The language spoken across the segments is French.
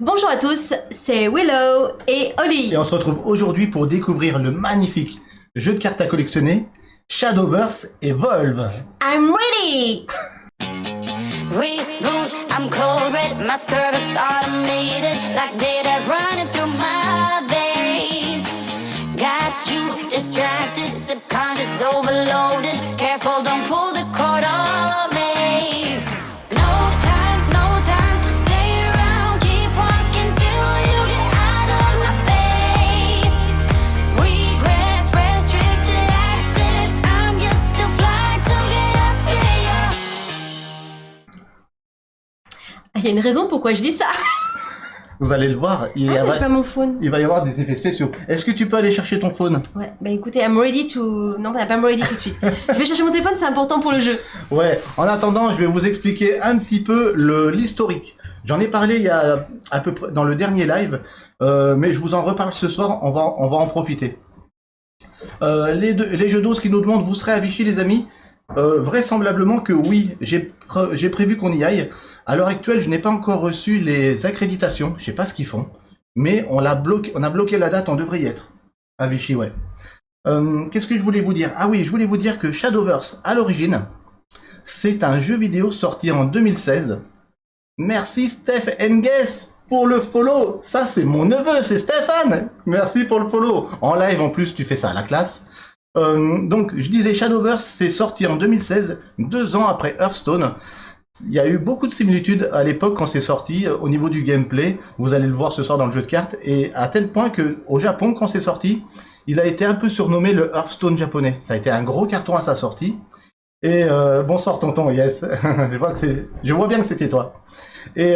Bonjour à tous, c'est Willow et Oli. Et on se retrouve aujourd'hui pour découvrir le magnifique jeu de cartes à collectionner, Shadowverse Evolve. I'm ready! Reboot, I'm cold red, my service automated, like data running through my veins. Got you distracted, subconscious overloaded, careful don't pull the cord on me. No time to stay around, keep walking till you get out of my face. Regrets, restricted access, I'm used to fly to get up here. Il y a une raison pourquoi je dis ça. Vous allez le voir, J'ai pas mon phone. il va y avoir des effets spéciaux. Est-ce que tu peux aller chercher ton phone? Ouais, bah écoutez, I'm ready to... Non, bah pas I'm ready tout de suite. Je vais chercher mon téléphone, c'est important pour le jeu. Ouais, en attendant, je vais vous expliquer un petit peu l'historique. J'en ai parlé il y a à peu près dans le dernier live, mais je vous en reparle ce soir, on va en profiter. Les jeux d'os qui nous demandent, vous serez à Vichy les amis? Vraisemblablement que oui, j'ai prévu qu'on y aille. À l'heure actuelle, je n'ai pas encore reçu les accréditations, je sais pas ce qu'ils font, mais on a bloqué la date, on devrait y être. À Vichy, ouais. Qu'est-ce que je voulais vous dire? Ah oui, je voulais vous dire que Shadowverse, à l'origine, c'est un jeu vidéo sorti en 2016. Merci Steph Ngues pour le follow. Ça, c'est mon neveu, c'est Stéphane. Merci pour le follow. En live, en plus, tu fais ça à la classe. Donc, je disais, Shadowverse, c'est sorti en 2016, 2 ans après Hearthstone. Il y a eu beaucoup de similitudes à l'époque quand c'est sorti au niveau du gameplay. Vous allez le voir ce soir dans le jeu de cartes. Et à tel point que au Japon, quand c'est sorti, il a été un peu surnommé le Hearthstone japonais. Ça a été un gros carton à sa sortie. Et bonsoir tonton, yes. Je vois bien que c'était toi. Et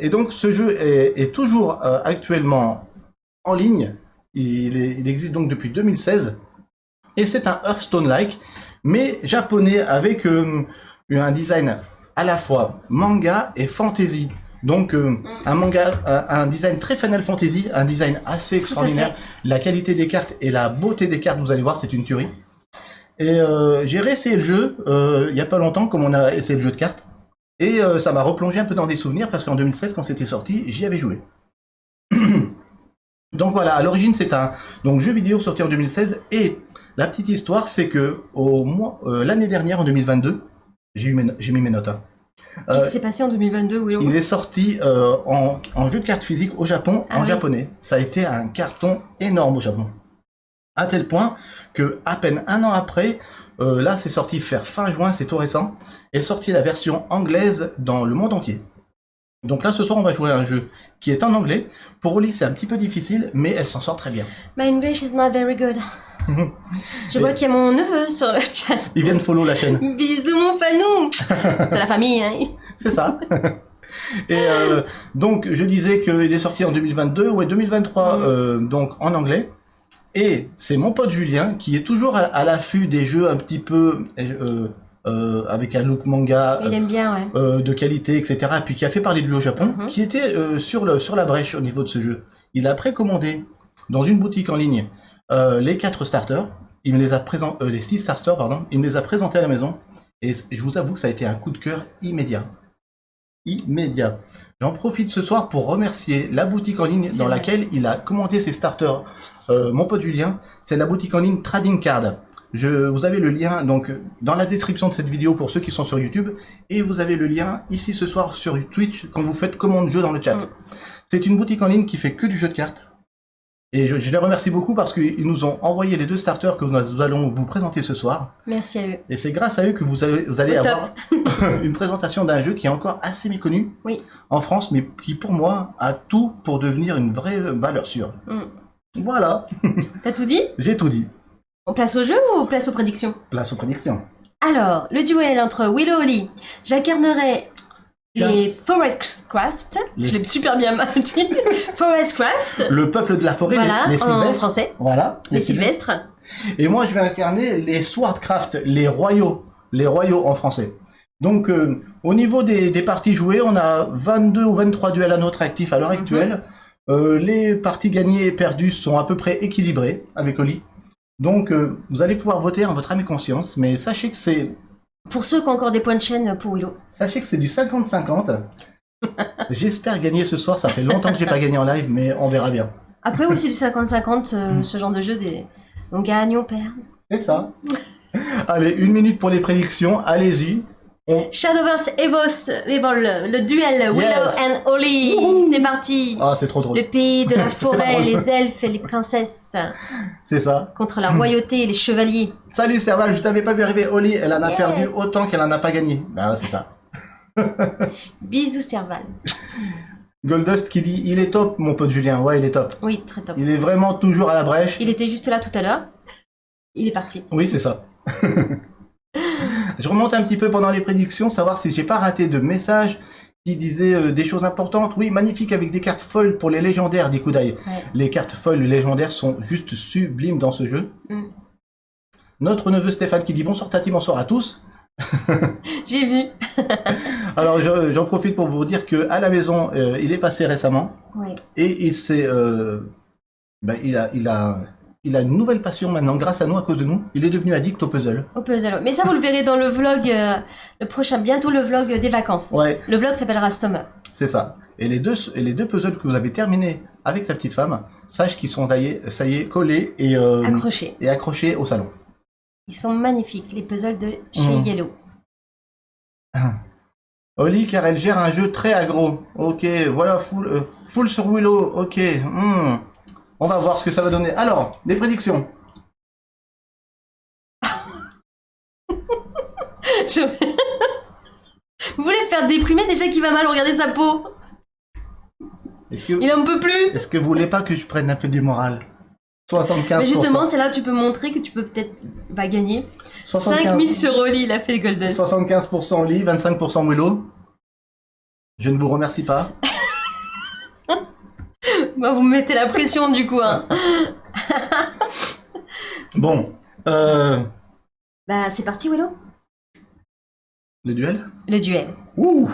donc ce jeu est toujours actuellement en ligne. Il existe donc depuis 2016. Et c'est un Hearthstone-like, mais japonais avec un design à la fois manga et fantasy. Donc un design très Final Fantasy, un design assez extraordinaire. La qualité des cartes et la beauté des cartes, vous allez voir, c'est une tuerie. Et j'ai réessayé le jeu il y a pas longtemps, comme on a essayé le jeu de cartes. Et ça m'a replongé un peu dans des souvenirs, parce qu'en 2016, quand c'était sorti, j'y avais joué. Donc voilà, à l'origine c'est un jeu vidéo sorti en 2016, et la petite histoire c'est que l'année dernière, en 2022, j'ai mis mes notes. Qu'est-ce qui s'est passé en 2022, Willow? Il est sorti en jeu de cartes physique au Japon, en japonais. Ça a été un carton énorme au Japon. À tel point que à peine 1 an après, là c'est sorti fin juin, c'est tout récent, est sortie la version anglaise dans le monde entier. Donc là ce soir on va jouer à un jeu qui est en anglais. Pour Oli c'est un petit peu difficile, mais elle s'en sort très bien. My English is not very good. Je vois qu'il y a mon neveu sur le chat. Il vient de follow la chaîne. Bisous mon panou. C'est la famille, hein. C'est ça. Et donc je disais qu'il est sorti en 2022, ouais 2023, donc en anglais. Et c'est mon pote Julien qui est toujours à l'affût des jeux un petit peu avec un look manga, Il aime bien, ouais. de qualité, etc. Et puis qui a fait parler de lui au Japon, qui était sur la brèche au niveau de ce jeu. Il a précommandé dans une boutique en ligne les 4 starters. Il me les a présentés, les 6 starters, pardon. Il me les a présentés à la maison. Et je vous avoue que ça a été un coup de cœur immédiat. J'en profite ce soir pour remercier la boutique en ligne dans laquelle il a commandé ses starters. Mon pote Julien, c'est la boutique en ligne Trading Card. Vous avez le lien donc dans la description de cette vidéo pour ceux qui sont sur YouTube, et vous avez le lien ici ce soir sur Twitch quand vous faites commande jeu dans le chat. C'est une boutique en ligne qui fait que du jeu de cartes. Et je les remercie beaucoup parce qu'ils nous ont envoyé les 2 starters que nous allons vous présenter ce soir. Merci à eux. Et c'est grâce à eux que vous allez avoir une présentation d'un jeu qui est encore assez méconnu en France, mais qui pour moi a tout pour devenir une vraie valeur sûre. Voilà. T'as tout dit? J'ai tout dit. On place au jeu ou place aux prédictions? Place aux prédictions. Alors, le duel entre Willow et Oli. J'incarnerai les Forestcraft. Je l'ai super bien mal dit. Forestcraft. Le peuple de la forêt, voilà, les sylvestres. En français. Voilà. Les sylvestres. Et moi, je vais incarner les Swordcraft, les royaux. Les royaux en français. Donc, au niveau des parties jouées, on a 22 ou 23 duels à notre actif à l'heure actuelle. Les parties gagnées et perdues sont à peu près équilibrées avec Oli. Donc, vous allez pouvoir voter en votre âme et conscience, mais sachez que c'est... Pour ceux qui ont encore des points de chaîne pour Willow. Sachez que c'est du 50-50. J'espère gagner ce soir, ça fait longtemps que j'ai pas gagné en live, mais on verra bien. Après, oui, c'est du 50-50, ce genre de jeu. On gagne, on perd. C'est ça. Allez, 1 minute pour les prédictions, allez-y. Shadowverse Evol, le duel Willow Yes. and Holly. Wouhou. C'est parti. Ah, c'est trop drôle. Le pays de la forêt, drôle. les elfes et les princesses C'est ça. contre la royauté et les chevaliers. Salut Serval, je t'avais pas vu arriver. Oli, elle en a Yes. perdu autant qu'elle en a pas gagné. Bah, c'est ça. Bisous Serval. Goldust qui dit il est top, mon pote Julien. Ouais, il est top. Oui, très top. Il est vraiment toujours à la brèche. Il était juste là tout à l'heure. Il est parti. Oui, c'est ça. Je remonte un petit peu pendant les prédictions, savoir si j'ai pas raté de messages qui disaient des choses importantes. Oui, magnifique avec des cartes folles pour les légendaires des coups d'œil. Ouais. Les cartes folles légendaires sont juste sublimes dans ce jeu. Mm. Notre neveu Stéphane qui dit bonsoir Tati, bonsoir à tous. J'ai vu. Alors j'en profite pour vous dire que à la maison, il est passé récemment Ouais. et il s'est, il a une nouvelle passion maintenant grâce à nous, à cause de nous. Il est devenu addict au puzzle. Au puzzle. Mais ça, vous le verrez dans le vlog, le prochain, bientôt le vlog des vacances. Ouais, Le vlog s'appellera Summer. c'est ça. Et les deux puzzles que vous avez terminés avec ta petite femme, sache qu'ils sont taillés, ça y est, collés Accrochés. et accrochés au salon. Ils sont magnifiques, les puzzles de chez Mhm. Yellow. Oli, car elle gère un jeu très aggro. Ok, voilà, full sur Willow. Ok, on va voir ce que ça va donner. Alors, des prédictions. Je- Vous voulez faire déprimer déjà qui va mal regarder sa peau? Est-ce que, Il en peut plus. est-ce que vous voulez pas que je prenne un peu du moral? 75%. Mais justement, c'est là que tu peux montrer que tu peux peut-être gagner 5000 sur Oli, il a fait Golden. 75% Oli, 25% Willow. Je ne vous remercie pas. Bah, vous me mettez la pression du coup. Hein. Bon, Bah, c'est parti, Willow. le duel. Le duel. Ouh.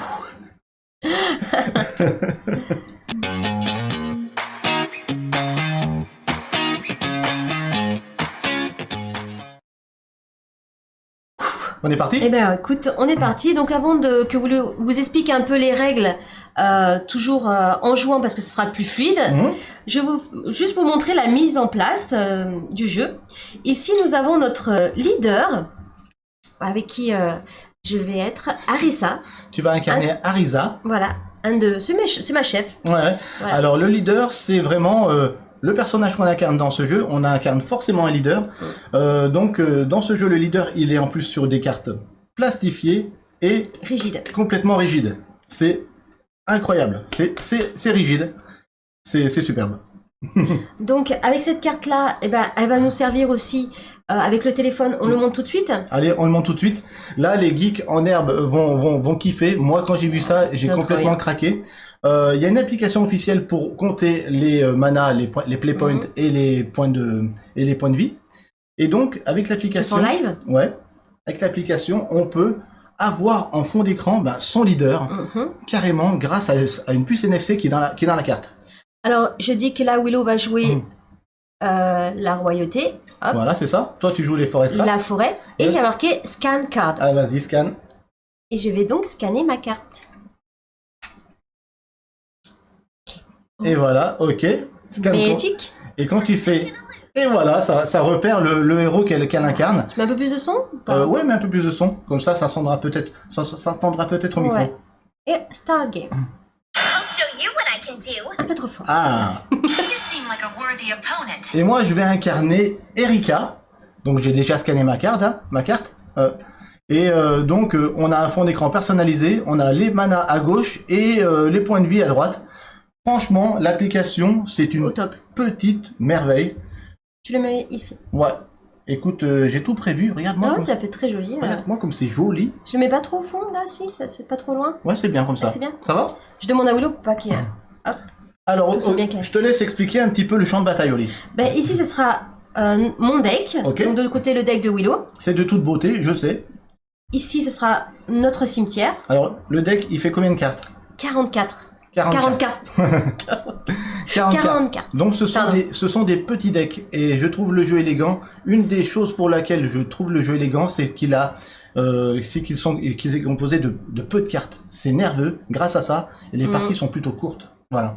On est parti? Eh ben, écoute, on est parti. Donc, avant que vous explique un peu les règles, toujours en jouant parce que ce sera plus fluide, Mhm. je vais juste vous montrer la mise en place du jeu. Ici, nous avons notre leader, avec qui je vais être, Arisa. Tu vas incarner Arisa. Voilà, c'est ma chef. Ouais. Voilà. Alors le leader, c'est vraiment le personnage qu'on incarne dans ce jeu. On incarne forcément un leader. Donc dans ce jeu, le leader, il est en plus sur des cartes plastifiées et Rigide. complètement rigides. C'est incroyable. C'est rigide. C'est superbe. Donc, avec cette carte-là, eh ben, elle va nous servir aussi avec le téléphone. On le monte tout de suite. Allez, on le monte tout de suite. Là, les geeks en herbe vont kiffer. Moi, quand j'ai vu ça, j'ai C'est complètement incroyable. craqué. Il y a une application officielle pour compter les manas, les play points Mhm. et les points de vie. Et donc, avec Ils l'application, sont live. ouais, avec l'application, on peut avoir en fond d'écran son leader Mhm. carrément grâce à une puce NFC qui est dans la carte. Alors, je dis que là, Willow va jouer Mhm. la royauté, hop, Voilà, c'est ça. Toi, tu joues les Forest Craft. la forêt, et il y a marqué Scan Card. Ah, vas-y, scan. Et je vais donc scanner ma carte. Et voilà, ok. Scan. Magic. Et quand tu fais... Et voilà, ça repère le héros qu'elle incarne. Tu mets un peu plus de son ou pas? Ouais, mais un peu plus de son. Comme ça s'entendra peut-être au micro. Ouais. Et Start Game. I'll show you what I can do. Un peu trop fort. Ah. You seem like a worthy opponent. Et moi, je vais incarner Erika. Donc, j'ai déjà scanné ma carte. Donc, on a un fond d'écran personnalisé. On a les manas à gauche et les points de vie à droite. Franchement, l'application, c'est Au une top. petite merveille. Tu le mets ici. Ouais. Écoute, j'ai tout prévu. Regarde-moi Non, comme ça fait très joli. Regarde-moi comme c'est joli. Je le mets pas trop au fond, là, si, ça c'est pas trop loin. Ouais, c'est bien comme ça. Ah, c'est bien. Ça va? Je demande à Willow pour pas qu'il y ait... Alors, Tout ça bien calme. je te laisse expliquer un petit peu le champ de bataille, Oli. Ben, ici, ce sera mon deck. Ok. Donc, de l'autre côté, le deck de Willow. C'est de toute beauté, je sais. Ici, ce sera notre cimetière. Alors, le deck, il fait combien de cartes? 44. 44. 44. 40 40 cartes. cartes. Donc ce Pardon. sont des petits decks et je trouve le jeu élégant. Une des choses pour laquelle je trouve le jeu élégant, c'est qu'il est composé de peu de cartes. C'est nerveux grâce à ça et les parties sont plutôt courtes. Voilà.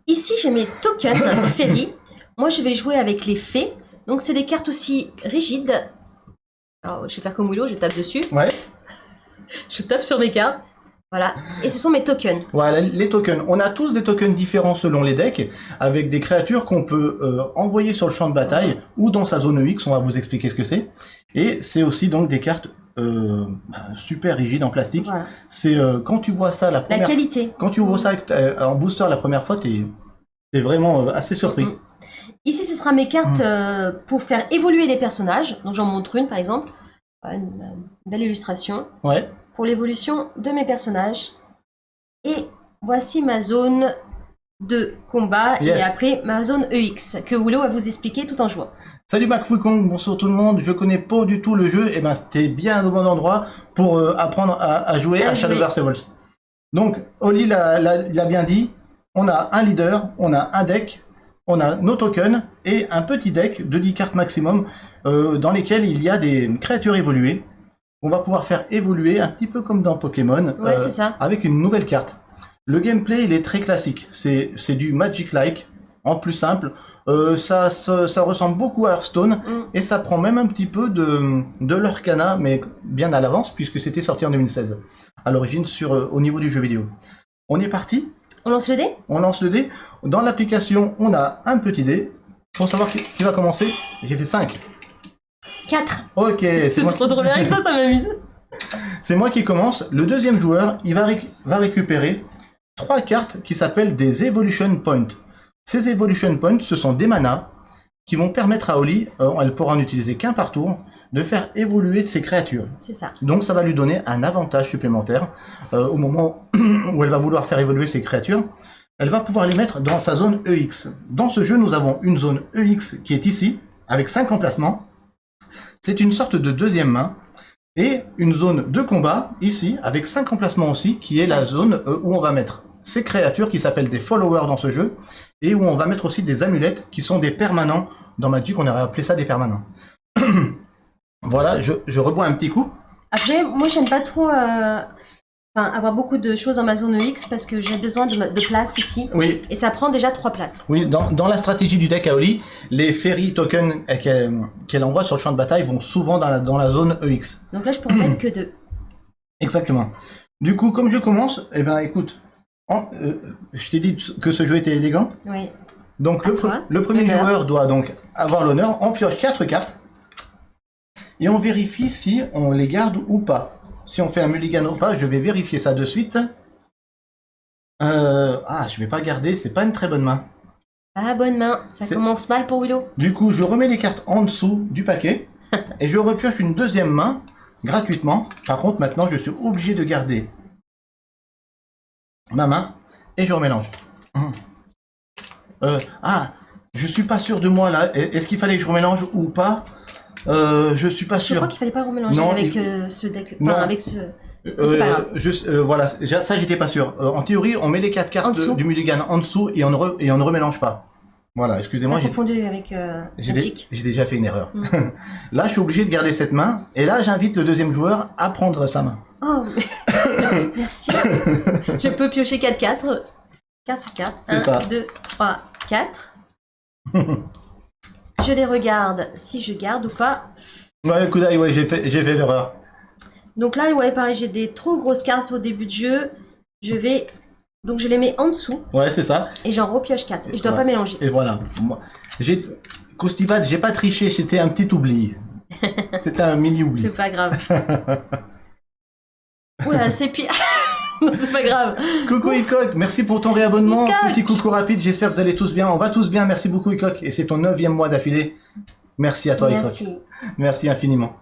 Ici, j'ai mes tokens Fairy. Moi, je vais jouer avec les fées. Donc, c'est des cartes aussi rigides. Alors, je vais faire comme Willow, je tape dessus. Ouais. Je tape sur mes cartes. Voilà. Et ce sont mes tokens. Voilà, les tokens. On a tous des tokens différents selon les decks, avec des créatures qu'on peut envoyer sur le champ de bataille ou dans sa zone EX, on va vous expliquer ce que c'est. Et c'est aussi donc des cartes super rigides en plastique. Voilà. C'est quand tu vois ça la La première qualité. quand tu vois ça en booster la première fois, t'es vraiment assez surpris. Ici, ce sera mes cartes pour faire évoluer les personnages. Donc, j'en montre une, par exemple. Voilà, une belle illustration. Ouais. Pour l'évolution de mes personnages. Et voici ma zone de combat Yes. et après ma zone EX que Willow va vous expliquer tout en jouant. Salut McFuikong, bonsoir tout le monde. Je connais pas du tout le jeu, et ben c'était bien au bon endroit pour apprendre à jouer à Shadowverse Evolved. Donc Oli l'a bien dit, on a un leader, on a un deck, on a nos tokens et un petit deck de 10 cartes maximum dans lesquelles il y a des créatures évoluées. On va pouvoir faire évoluer un petit peu comme dans Pokémon Ouais, c'est ça. avec une nouvelle carte. Le gameplay il est très classique, c'est du Magic-like en plus simple. Ça ressemble beaucoup à Hearthstone et ça prend même un petit peu de l'Arcana, mais bien à l'avance puisque c'était sorti en 2016 à l'origine au niveau du jeu vidéo. On est parti. On lance le dé? On lance le dé. Dans l'application, on a un petit dé. Pour savoir qui va commencer, j'ai fait 5. 4. Ok, C'est trop drôle. Avec ça m'amuse. c'est moi qui commence. Le deuxième joueur, il va récupérer 3 cartes qui s'appellent des Evolution Points. Ces Evolution Points, ce sont des manas qui vont permettre à Oli, elle pourra en utiliser qu'un par tour, de faire évoluer ses créatures. C'est ça. Donc ça va lui donner un avantage supplémentaire au moment où elle va vouloir faire évoluer ses créatures. Elle va pouvoir les mettre dans sa zone EX. Dans ce jeu, nous avons une zone EX qui est ici, avec 5 emplacements. C'est une sorte de deuxième main. Et une zone de combat, ici, avec 5 emplacements aussi, qui est la zone où on va mettre ces créatures qui s'appellent des followers dans ce jeu, et où on va mettre aussi des amulettes qui sont des permanents. Dans Magic, on aurait appelé ça des permanents. Voilà, je rebois un petit coup. Après, moi, j'aime pas trop avoir beaucoup de choses dans ma zone EX parce que j'ai besoin de place ici. Oui, Et ça prend déjà 3 places. oui, dans la stratégie du deck Aoli, les fairy tokens qu'elle envoie sur le champ de bataille vont souvent dans la zone EX. Donc là, je peux en mettre que 2. Exactement. Du coup, comme je commence, eh ben écoute, je t'ai dit que ce jeu était élégant. Oui. Donc À toi, le premier l'honneur. joueur doit donc avoir l'honneur. On pioche 4 cartes et on vérifie si on les garde ou pas. Si on fait un mulligan ou pas, je vais vérifier ça de suite. Je vais pas garder, c'est pas une très bonne main. Ah, bonne main. Ça C'est- commence mal pour Willow. Du coup, je remets les cartes en dessous du paquet et je repioche une deuxième main gratuitement. Par contre, maintenant, je suis obligé de garder ma main et je remélange. Je suis pas sûr de moi là. Est-ce qu'il fallait que je remélange ou pas? Je suis pas Je sûr. crois qu'il fallait pas remélanger Non, avec ce deck. non. Enfin, avec ce. c'est pas grave. Voilà, ça j'étais pas sûr. En théorie, on met les 4 En cartes dessous. du mulligan en dessous et on ne remélange pas. Voilà, excusez-moi, Pas confondu avec Magic. j'ai déjà fait une erreur. Là, je suis obligé de garder cette main et là, j'invite le deuxième joueur à prendre sa main. Oh, merci. Je peux piocher 4 cartes. 4 cartes. C'est 1, ça. 2, 3, 4. Je les regarde si je garde ou pas. Ouais, coup d'œil, ouais, j'ai fait l'erreur. Donc là, ouais, pareil, j'ai des trop grosses cartes au début de jeu. Donc je les mets en dessous Ouais, c'est ça. et j'en repioche 4. Et je dois Ouais. pas mélanger. Et voilà. Coustivad, j'ai pas triché, c'était un petit oubli. C'était un mini oubli. C'est pas grave. Oula, c'est pire. Non, c'est pas grave. Coucou Ikok, merci pour ton réabonnement. Ikok. Petit coucou rapide, j'espère que vous allez tous bien. On va tous bien, merci beaucoup Ikok. Et c'est ton 9e mois d'affilée. Merci à toi Ikok. Merci. Merci infiniment.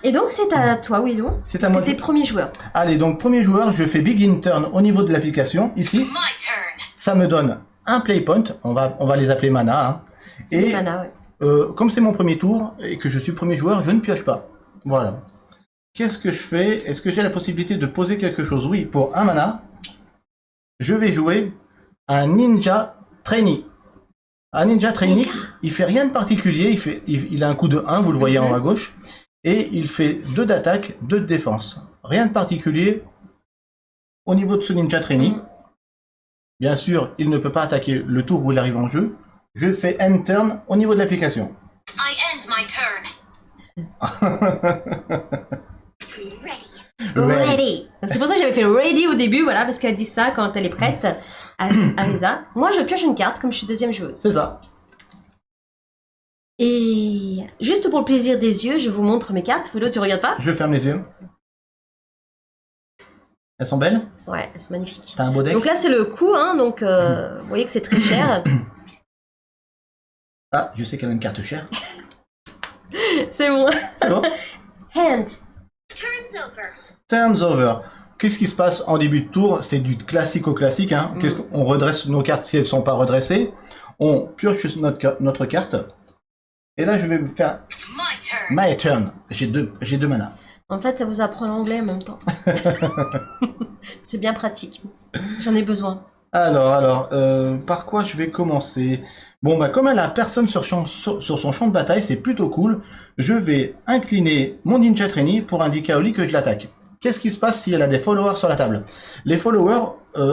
Et donc c'est à toi, Willow. C'est à parce moi que de- t'es premier joueur. Allez, donc premier joueur, je fais Begin Turn au niveau de l'application. Ici, My turn. ça me donne un play point. On va les appeler mana. Hein. C'est Et le mana, ouais. comme c'est mon premier tour et que je suis premier joueur, je ne pioche pas. Voilà. Qu'est-ce que je fais? Est-ce que j'ai la possibilité de poser quelque chose? Oui, pour un mana, je vais jouer un ninja trainee. Un ninja trainee, il fait rien de particulier, il a un coup de 1, vous le voyez en haut à gauche, et il fait 2 d'attaque, 2 de défense. Rien de particulier au niveau de ce ninja trainee. Bien sûr, il ne peut pas attaquer le tour où il arrive en jeu. Je fais end turn au niveau de l'application. I end my turn. Ready. Ready. Donc, c'est pour ça que j'avais fait ready au début, voilà, parce qu'elle dit ça quand elle est prête, Arisa. Moi, je pioche une carte comme je suis deuxième joueuse. C'est ça. Et juste pour le plaisir des yeux, je vous montre mes cartes. Willow, tu regardes pas? Je ferme les yeux. Elles sont belles? Ouais, c'est magnifique. T'as un beau deck? Donc là, c'est le coût, hein, donc vous voyez que c'est très cher. Ah, je sais qu'elle a une carte chère. C'est bon. C'est bon? Hand. Turn's over. Turns over. Qu'est-ce qui se passe en début de tour? C'est du classique au classique. Hein. On redresse nos cartes si elles ne sont pas redressées. On pioche notre carte. Et là, je vais me faire My turn. my turn. J'ai deux manas. En fait, ça vous apprend l'anglais en même temps. C'est bien pratique. J'en ai besoin. Alors, par quoi je vais commencer? Bon, bah, comme elle a personne sur son champ de bataille, c'est plutôt cool. Je vais incliner mon ninja trainee pour indiquer à Oli que je l'attaque. Qu'est-ce qui se passe si elle a des followers sur la table? Les followers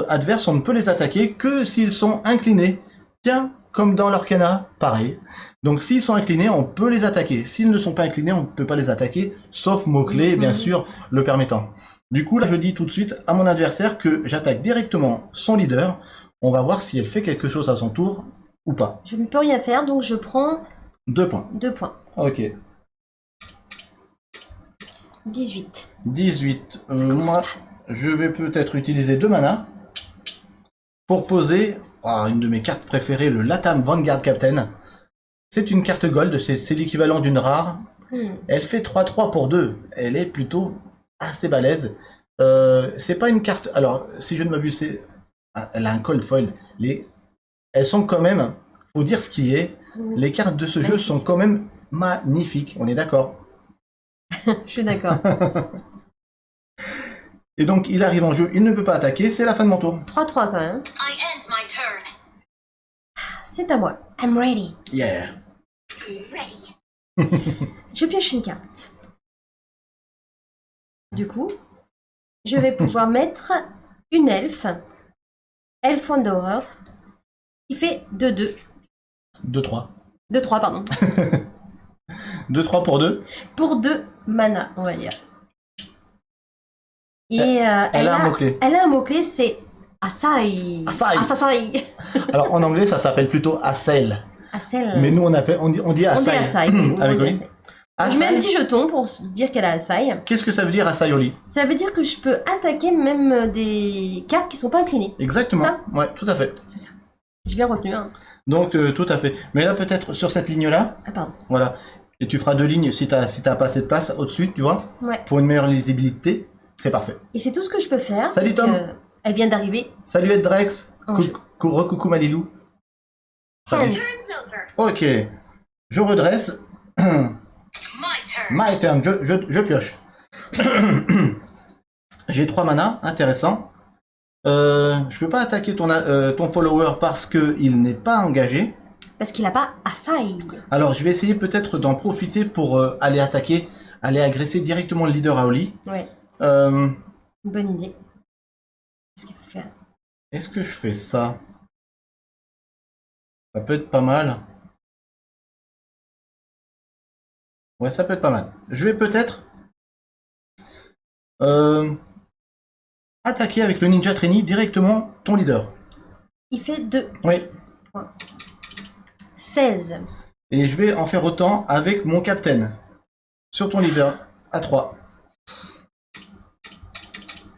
adverses, on ne peut les attaquer que s'ils sont inclinés. Tiens, comme dans l'Orcana, pareil. Donc s'ils sont inclinés, on peut les attaquer. S'ils ne sont pas inclinés, on ne peut pas les attaquer, sauf mots-clés, bien sûr, le permettant. Du coup, là, je dis tout de suite à mon adversaire que j'attaque directement son leader. On va voir si elle fait quelque chose à son tour ou pas. Je ne peux rien faire, donc je prends 2 points. 2 points. Ok. 18. 18. Moi, je vais peut-être utiliser 2 manas pour poser une de mes cartes préférées, le Latam Vanguard Captain. C'est une carte gold, c'est l'équivalent d'une rare. Elle fait 3-3 pour 2. Elle est plutôt assez balèze. C'est pas une carte... Alors, si je ne m'abuse, elle a un cold foil. Elles sont quand même... Faut dire ce qui est. Les cartes de ce jeu sont quand même magnifiques. On est d'accord? Je suis d'accord. Et donc, il arrive en jeu, il ne peut pas attaquer, c'est la fin de mon tour. 3-3 quand même. I end my turn. C'est à moi. I'm ready. Yeah. Ready. Je pioche une carte. Du coup, je vais pouvoir mettre une elfe. Elf Wanderer. Qui fait 2-2. 2-3. 2-3, pardon. 2-3 pour 2. Pour 2 mana, on va dire. Et Elle a un mot-clé. Elle a un mot-clé, c'est Asai. Asai. Asai. Alors en anglais, ça s'appelle plutôt Assail. Asai. Mais nous, on dit Assail. On dit Asai. Oui, Avec on dit Oli. Asai. Je mets un petit jeton pour dire qu'elle a Asai. Qu'est-ce que ça veut dire Assail, Oli? Ça veut dire que je peux attaquer même des cartes qui sont pas inclinées. Exactement. Ça Ouais, tout à fait. C'est ça. J'ai bien retenu. Hein. Donc, tout à fait. Mais là, peut-être sur cette ligne-là, Ah, pardon. voilà. Et tu feras 2 lignes si t'as pas assez de place au-dessus, tu vois. Ouais. Pour une meilleure lisibilité, c'est parfait. Et c'est tout ce que je peux faire. Salut, parce Tom. que Elle vient d'arriver. Salut Ed Drex. En jeu. Coucou Malilou. Salut. Turn's over. Ok. Je redresse. My turn. My turn, je pioche. J'ai 3 manas, intéressant. Je peux pas attaquer ton follower parce que il n'est pas engagé. Parce qu'il a pas Asai. Alors je vais essayer peut-être d'en profiter pour aller agresser directement le leader Aoli. Ouais. Est-ce Une bonne idée. Qu'est-ce qu'il faut faire? que je fais ça? Ça peut être pas mal. Ouais, ça peut être pas mal. Je vais peut-être attaquer avec le ninja trainee directement ton leader. Il fait 2. Oui. 16. Et je vais en faire autant avec mon captain. Sur ton leader, à 3.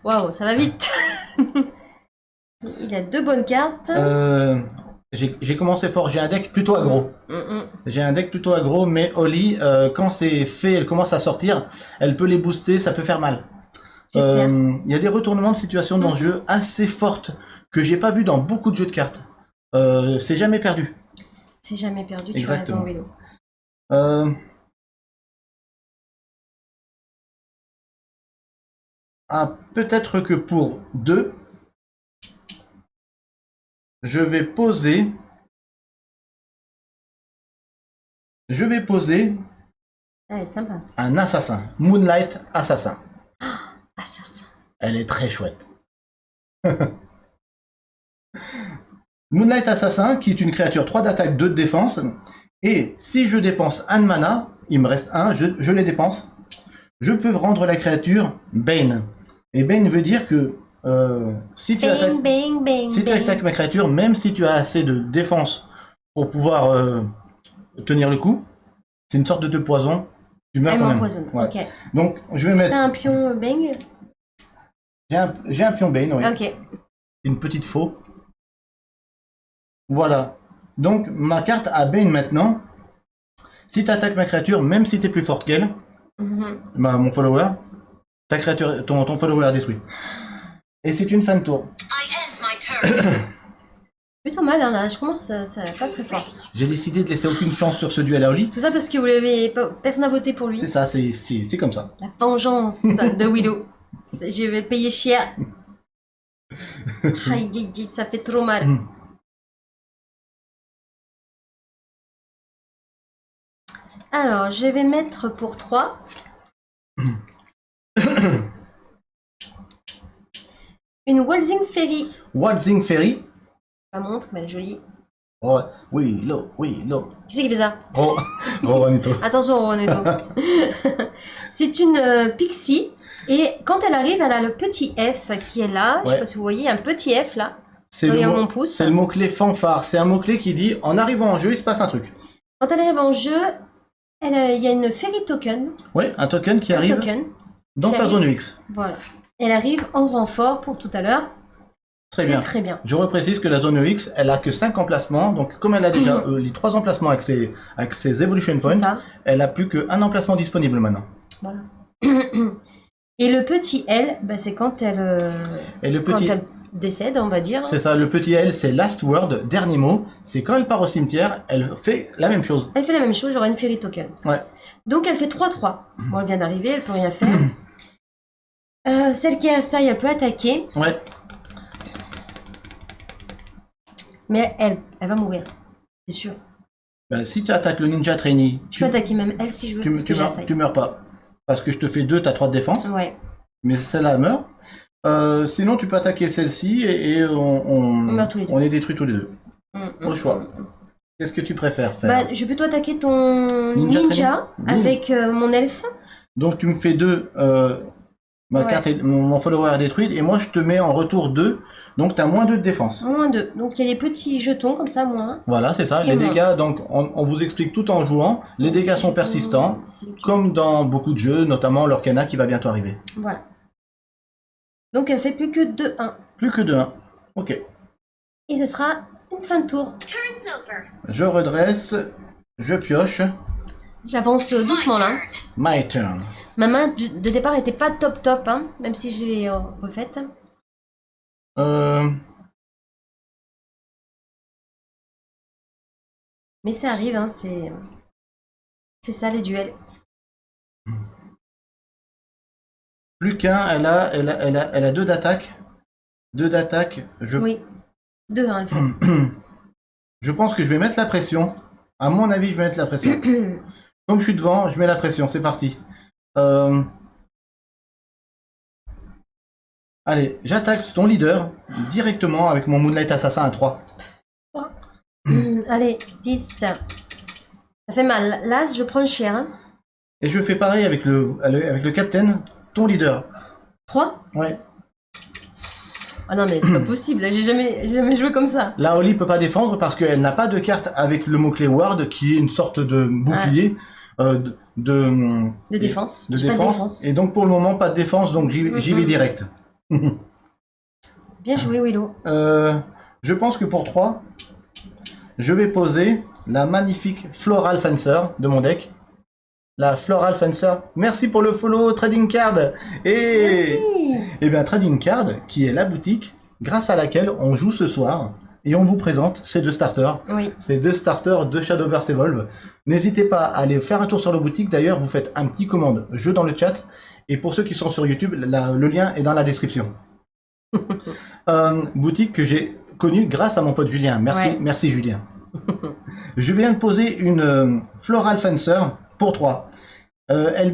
Waouh, ça va vite. Il a 2 bonnes cartes. J'ai commencé fort, j'ai un deck plutôt aggro. J'ai un deck plutôt aggro, mais Oli, quand c'est fait, elle commence à sortir, elle peut les booster, ça peut faire mal. J'espère. Il y a des retournements de situation dans ce jeu assez fortes que j'ai pas vu dans beaucoup de jeux de cartes. C'est jamais perdu. C'est jamais perdu, tu as Exactement. raison, Vélo. Peut-être que pour 2, je vais poser... Elle est sympa. un assassin. Moonlight Assassin. Assassin. Elle est très chouette. Moonlight Assassin, qui est une créature 3 d'attaque, 2 de défense. Et si je dépense 1 de mana, il me reste 1, je les dépense. Je peux rendre la créature Bane. Et Bane veut dire que si tu attaques... Bang, bang, bang, Si tu bang. attaques ma créature, même si tu as assez de défense pour pouvoir tenir le coup, c'est une sorte de poison, tu meurs Elle quand même. m'empoisonne. Ouais. Ok. Donc je vais mettre... T'as un pion bang? J'ai un pion Bane, oui. Ok. C'est une petite faux. Voilà. Donc ma carte a Bane maintenant. Si tu attaques ma créature, même si tu es plus forte qu'elle, Mhm. mon follower, ta créature, ton follower est détruit. Et c'est une fin de tour. I end my turn. Plutôt mal, hein, là. Je commence, ça va pas très fort. J'ai décidé de laisser aucune chance sur ce duel à Oli. Tout ça parce que vous l'avez... Personne n'a voté pour lui. C'est ça, c'est comme ça. La vengeance de Willow. Je vais payer cher. Aïe, aïe, aïe, ça fait trop mal. Alors, je vais mettre pour 3. Une Waltzing Fairy. Waltzing Fairy. La montre, mais elle est jolie. Oh, oui, lo, oui, lo. Qui c'est qui fait ça? Oh, Juanito. Attention, Renato. C'est une pixie. Et quand elle arrive, elle a le petit F qui est là. Je sais Ouais. pas si vous voyez, un petit F là. C'est Regarde le, mon mot, pouce. c'est le mot-clé fanfare. C'est un mot-clé qui dit, en arrivant en jeu, il se passe un truc. Quand elle arrive en jeu, il y a une Fairy Token. Oui, un token qui Un arrive token. dans qui ta arrive. zone UX. Voilà. Elle arrive en renfort pour tout à l'heure. Très C'est bien. très bien. Je reprécise que la zone UX, elle a que 5 emplacements. Donc, comme elle a déjà les 3 emplacements avec ses Evolution C'est Points, ça. elle a plus qu'un emplacement disponible maintenant. Voilà. Et le petit L, bah, c'est quand elle, Et le quand petit, elle décède, on va dire. c'est ça, le petit L, c'est last word, dernier mot. C'est quand elle part au cimetière, elle fait la même chose. Elle fait la même chose, j'aurai une Fairy Token. Ouais. Donc elle fait 3-3. Bon, elle vient d'arriver, elle peut rien faire. Celle qui a ça, elle peut attaquer, Ouais. mais elle va mourir. C'est sûr. Ben, si tu attaques le Ninja Trainee, Je peux attaquer même elle si je veux, tu, parce que tu, j'ai meurs, ça. tu meurs pas. Parce que je te fais 2, t'as 3 de défense. Ouais. Mais celle-là meurt. Sinon, tu peux attaquer celle-ci et on meurt tous les deux. on est détruits tous les deux. Mm, Au mm, choix. mm. Qu'est-ce que tu préfères faire? Bah, je vais plutôt attaquer ton Ninja ninja Training. avec mon elfe. Donc tu me fais 2, ma Ouais. carte mon follower est détruit, et moi je te mets en retour 2, donc tu as moins 2 de défense. Moins 2. Donc il y a des petits jetons comme ça, moins. Voilà, c'est ça. Et Les moins. dégâts, donc on vous explique tout en jouant, les dégâts sont persistants, comme dans beaucoup de jeux, notamment l'Orcana qui va bientôt arriver. Voilà. Donc elle fait plus que 2-1. Plus que 2-1. Ok. Et ce sera une fin de tour. Turn's over. Je redresse, je pioche, J'avance doucement là. my turn. Ma main de départ était pas top, hein, même si je l'ai refaite. Mais ça arrive, hein, c'est ça les duels. Plus qu'un, elle a 2 d'attaque. 2 d'attaque, Oui. 2-1 elle fait. je pense que je vais mettre la pression. À mon avis, je vais mettre la pression. Comme je suis devant, je mets la pression, c'est parti. Allez, j'attaque ton leader directement avec mon Moonlight Assassin à 3. Allez, 10. Ça fait mal. Là, je prends cher. Hein. Et je fais pareil avec le captain, ton leader. 3. Ouais. Ah non, mais c'est pas possible. J'ai jamais joué comme ça. Là, Oli peut pas défendre parce qu'elle n'a pas de carte avec le mot-clé Ward, qui est une sorte de bouclier De défense. de J'ai pas de défense. défense. Et donc pour le moment, pas de défense, donc j'y vais direct. Bien joué, Willow. Je pense que pour 3, je vais poser la magnifique Floral Fencer de mon deck. La Floral Fencer. Merci pour le follow Trading Card. Et Merci. bien Trading Card, qui est la boutique grâce à laquelle on joue ce soir et on vous présente ces 2 starters. Oui. Ces 2 starters de Shadowverse Evolve. N'hésitez pas à aller faire un tour sur la boutique. D'ailleurs, vous faites un petit commande jeu dans le chat. Et pour ceux qui sont sur YouTube, le lien est dans la description. Boutique que j'ai connu grâce à mon pote Julien. Merci, Ouais. merci Julien. Je viens de poser une Floral Fencer pour 3. Elle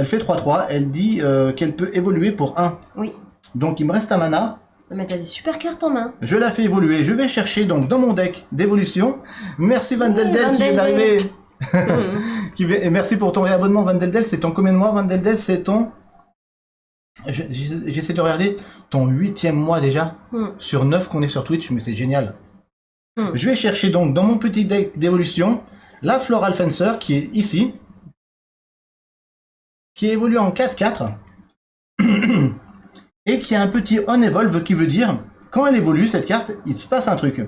fait 3-3, elle dit qu'elle peut évoluer pour 1. Oui. Donc il me reste un mana, Mais t'as des super cartes en main. je la fais évoluer. Je vais chercher donc dans mon deck d'évolution. Merci Vandeldel qui vient d'arriver. Et merci pour ton réabonnement Vandeldel. C'est ton combien de mois Vandeldel? C'est ton... J'essaie de regarder ton 8e mois déjà. Sur 9 qu'on est sur Twitch, mais c'est génial. Je vais chercher donc dans mon petit deck d'évolution la Floral Fencer qui est ici. Qui évolue en 4-4. Et qui a un petit on-evolve qui veut dire, quand elle évolue cette carte, il se passe un truc.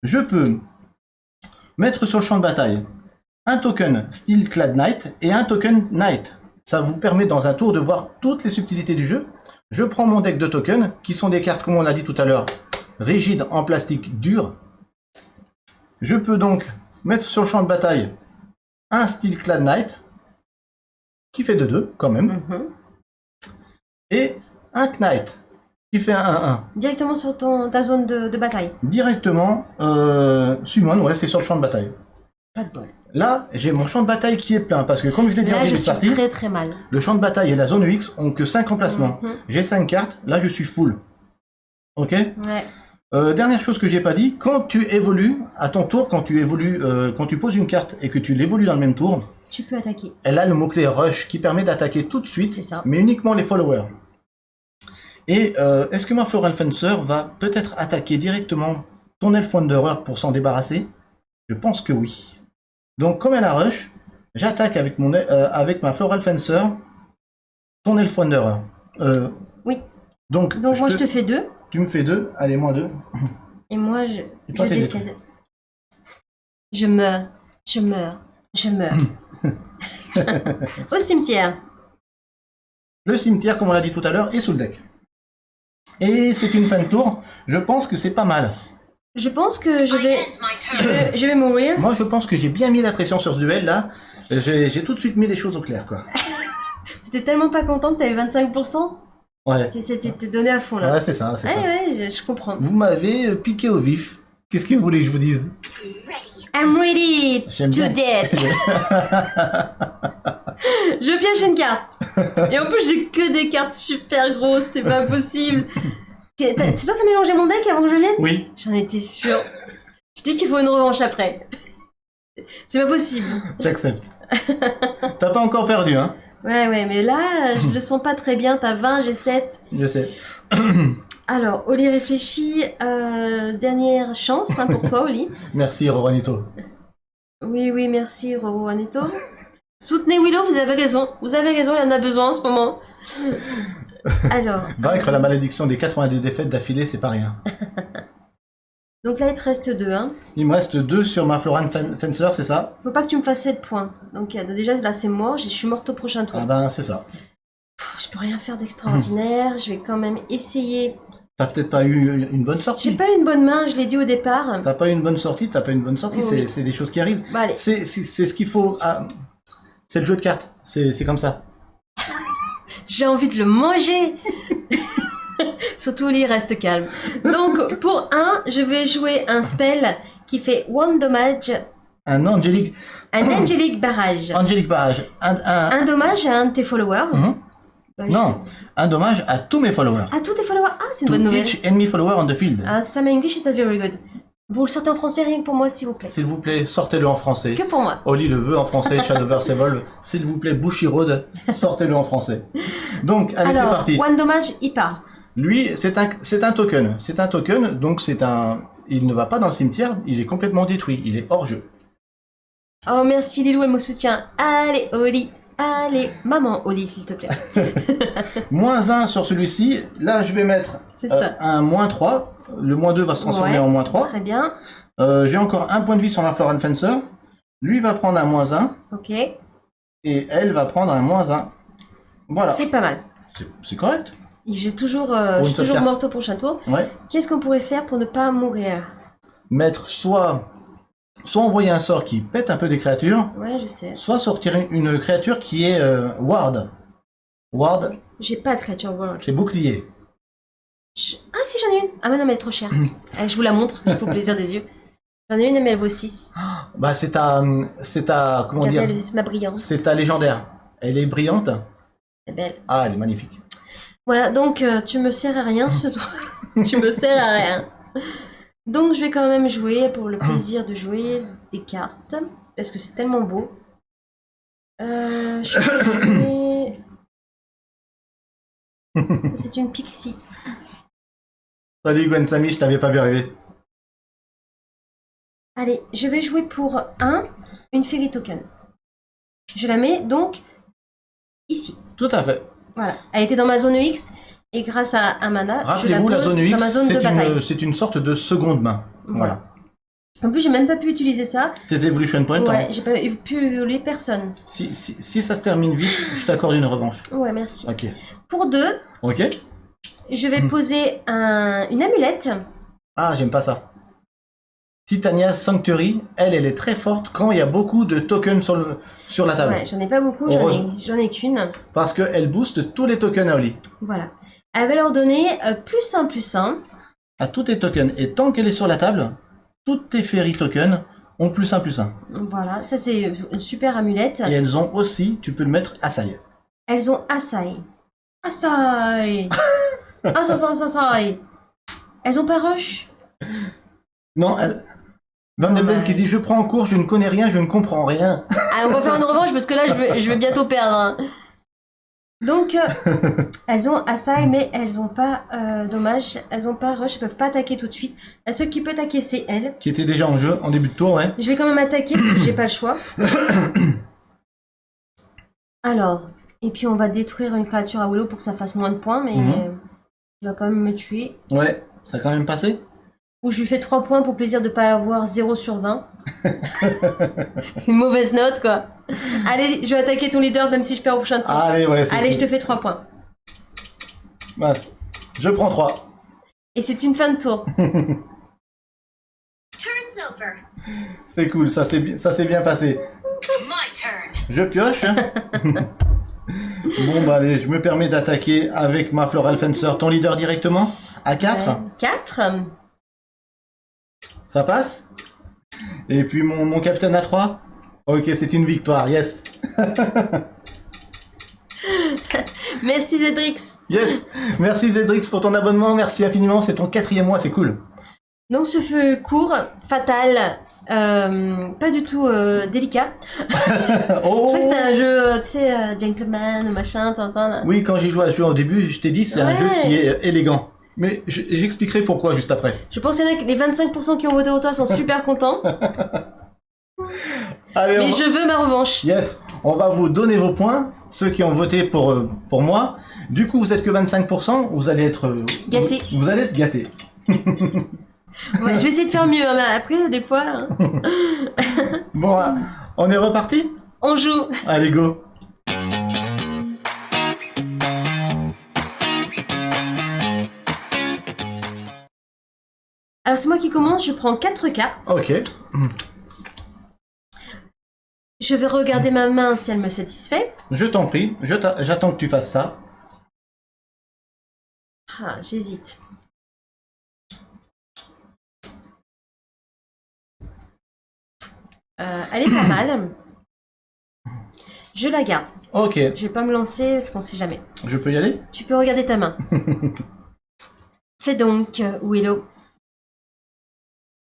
Je peux mettre sur le champ de bataille un token Steel Clad Knight et un token Knight. Ça vous permet dans un tour de voir toutes les subtilités du jeu. Je prends mon deck de tokens, qui sont des cartes, comme on l'a dit tout à l'heure, rigides en plastique dur. Je peux donc mettre sur le champ de bataille un Steel Clad Knight, qui fait 2-2 quand même, et un Knight, qui fait un 1-1. Directement sur ta zone de bataille. Directement, summon, ouais, c'est sur le champ de bataille. Pas de bol. Là, j'ai mon champ de bataille qui est plein, parce que comme je l'ai dit en Là, je début de suis partie, très très mal. le champ de bataille et la zone UX ont que 5 emplacements. J'ai 5 cartes, là je suis full. Ok? Ouais. Dernière chose que j'ai pas dit, quand tu évolues, à ton tour, quand tu poses une carte et que tu l'évolues dans le même tour, Tu peux attaquer. elle a le mot-clé Rush qui permet d'attaquer tout de suite, C'est ça. mais uniquement les followers. Et est-ce que ma Floral Fencer va peut-être attaquer directement ton Elf Wanderer pour s'en débarrasser? Je pense que oui. Donc comme elle a Rush, j'attaque avec ma Floral Fencer ton Elf Wanderer. Oui. Donc moi je te fais 2. Tu me fais 2, allez moins 2. Et moi je toi, t'es décède. Je meurs. Je meurs. Je meurs. Au cimetière. Le cimetière, comme on l'a dit tout à l'heure, est sous le deck. Et c'est une fin de tour. Je pense que c'est pas mal. Je pense que je I vais... end my turn. Je vais mourir. Moi, je pense que j'ai bien mis la pression sur ce duel, là. J'ai tout de suite mis les choses au clair, quoi. T'étais tellement pas content que t'avais 25%. Ouais. Que t'es donné à fond là. Ouais, c'est ça, c'est ça. Ouais, je comprends. Vous m'avez piqué au vif. Qu'est-ce que vous voulez que je vous dise? I'm ready J'aime to bien. death. Je pioche une carte. Et en plus, j'ai que des cartes super grosses, c'est pas possible. C'est toi qui as mélangé mon deck avant que je vienne? Oui. J'en étais sûre. Je dis qu'il faut une revanche après. C'est pas possible. J'accepte. T'as pas encore perdu, hein? Ouais, mais là, je le sens pas très bien. T'as 20, j'ai 7. Je sais. Alors, Oli réfléchit. Dernière chance hein, pour toi, Oli. Merci, Roranito. Oui, merci, Roro Aneto. Soutenez Willow, vous avez raison. Vous avez raison, il en a besoin en ce moment. Alors. Vaincre la malédiction des 82 défaites d'affilée, c'est pas rien. Donc là, il te reste 2. Hein. Il me reste 2 sur ma Floral Fencer, c'est ça? Faut pas que tu me fasses 7 points. Donc déjà, là, c'est mort. Je suis morte au prochain tour. Ah ben, c'est ça. Je peux rien faire d'extraordinaire. Je vais quand même essayer. T'as peut-être pas eu une bonne sortie. J'ai pas eu une bonne main, je l'ai dit au départ. T'as pas eu une bonne sortie, Oui. c'est des choses qui arrivent. Bah, allez. C'est ce qu'il faut. C'est le jeu de cartes, c'est comme ça. J'ai envie de le manger. Surtout, Oli, reste calme. Donc, pour 1, je vais jouer un spell qui fait 1 dommage. Un Angelic Barrage. Barrage. Un dommage à un de tes followers. Mhm. Bah, Non, un dommage à tous mes followers. À tous tes followers. Ah, c'est une To bonne nouvelle. each enemy follower on the field. Ah, ça, my English is very good. Vous le sortez en français rien que pour moi, s'il vous plaît. S'il vous plaît, sortez-le en français. Que pour moi. Oli le veut en français, Shadowverse Evolve. S'il vous plaît, Bushiroad, sortez-le en français. Donc, allez, c'est Alors, parti. 1 dommage, il part. Lui, c'est un token. C'est un token, donc il ne va pas dans le cimetière, il est complètement détruit, il est hors jeu. Oh, merci Lilou, elle me soutient. Allez, Oli. Allez, maman, Oli, s'il te plaît. -1 sur celui-ci, là je vais mettre C'est ça. un -3, le -2 va se transformer Ouais, en -3. Très bien. J'ai encore un point de vie sur ma Floral Fencer, lui va prendre un -1, Ok. et elle va prendre un -1. Voilà, C'est pas mal. c'est correct. Je suis toujours Pour une sauvegarde. morte au prochain tour. Ouais. Qu'est-ce qu'on pourrait faire pour ne pas mourir? Mettre soit envoyer un sort qui pète un peu des créatures, Ouais, je sais. soit sortir une créature qui est ward. Ward, J'ai pas de créature world. c'est bouclier. Ah si, j'en ai une. Ah mais non, mais elle est trop chère. Je vous la montre, pour le plaisir des yeux. J'en ai une, mais elle vaut 6. Bah c'est ta, comment dire, C'est ma brillance. c'est ta légendaire. Elle est brillante. Elle est belle. Ah, elle est magnifique. Voilà, donc tu me sers à rien ce tour. Tu me sers à rien. Donc je vais quand même jouer pour le plaisir de jouer des cartes. Parce que c'est tellement beau. Je vais jouer... C'est une pixie. Salut Gwen Samy, je t'avais pas vu arriver. Allez, je vais jouer pour une fairy token. Je la mets donc ici. Tout à fait. Voilà. Elle était dans ma zone EX et grâce à Amana, je la Rappelez-vous, la pose zone dans UX, ma zone de bataille. c'est une sorte de seconde main. Voilà. En plus, j'ai même pas pu utiliser ça. Tes evolution points. Ouais, j'ai pas pu violer personne. Si ça se termine vite, je t'accorde une revanche. Ouais, merci. Ok. Pour 2, Ok. je vais poser une amulette. Ah, j'aime pas ça. Titania's Sanctuary, elle est très forte quand il y a beaucoup de tokens sur la table. Ouais, j'en ai pas beaucoup, j'en ai qu'une. Parce qu'elle booste tous les tokens à Oli. Voilà. Elle va leur donner +1/+1. À tous tes tokens. Et tant qu'elle est sur la table, toutes tes fairy tokens ont +1/+1. Voilà, ça c'est une super amulette. Et elles ont aussi, tu peux le mettre à Sai. Elles ont Asai. Asai. Asai. Elles ont pas Rush. Non, Van der Zel qui dit je prends en cours, je ne connais rien, je ne comprends rien. Ah, on va faire une revanche parce que là je vais bientôt perdre. Hein. Donc elles ont Asai mais elles ont pas dommage, elles ont pas Rush, elles peuvent pas attaquer tout de suite. La seule qui peut attaquer c'est elle. Qui était déjà en jeu en début de tour, ouais. Je vais quand même attaquer parce que j'ai pas le choix. Alors, et puis on va détruire une créature à Willow pour que ça fasse moins de points, mais il va quand même me tuer. Ouais, ça a quand même passé. Ou je lui fais 3 points pour plaisir de pas avoir 0 sur 20. Une mauvaise note, quoi. Allez, je vais attaquer ton leader même si je perds au prochain tour. Allez, ouais, c'est Allez, cool. je te fais 3 points. Mince. Je prends 3. Et c'est une fin de tour. Turn's over. C'est cool, ça s'est bien passé. My turn. Je pioche. Bon, bah allez, je me permets d'attaquer avec ma Floral Fencer. Ton leader directement à 4. 4. Ça passe. Et puis mon capitaine à 3. Ok, c'est une victoire, yes. Merci Zedrix. Yes. Merci Zedrix pour ton abonnement, merci infiniment, c'est ton 4e mois, c'est cool. Donc ce feu court, fatal, pas du tout délicat. Oh. Je crois que c'était un jeu, tu sais, gentleman, machin, t'entends là. Oui, quand j'ai joué à ce jeu au début, je t'ai dit c'est un jeu qui est élégant. Mais j'expliquerai pourquoi juste après. Je pense qu'il y en a que les 25% qui ont voté pour toi sont super contents. Allez, Mais je veux ma revanche. Yes, on va vous donner vos points, ceux qui ont voté pour moi. Du coup, vous êtes que 25%, vous allez être... Gâtés. Vous allez être gâtés. Ouais, je vais essayer de faire mieux, hein, mais après, des fois... hein. Bon, on est reparti? On joue. Allez, go. Alors c'est moi qui commence, je prends 4 cartes. Ok. Je vais regarder ma main si elle me satisfait. Je t'en prie, j'attends que tu fasses ça. Ah, j'hésite. Elle est pas mal. Je la garde. Ok, Je vais pas me lancer parce qu'on sait jamais. je peux y aller? Tu peux regarder ta main. Fais donc, Willow.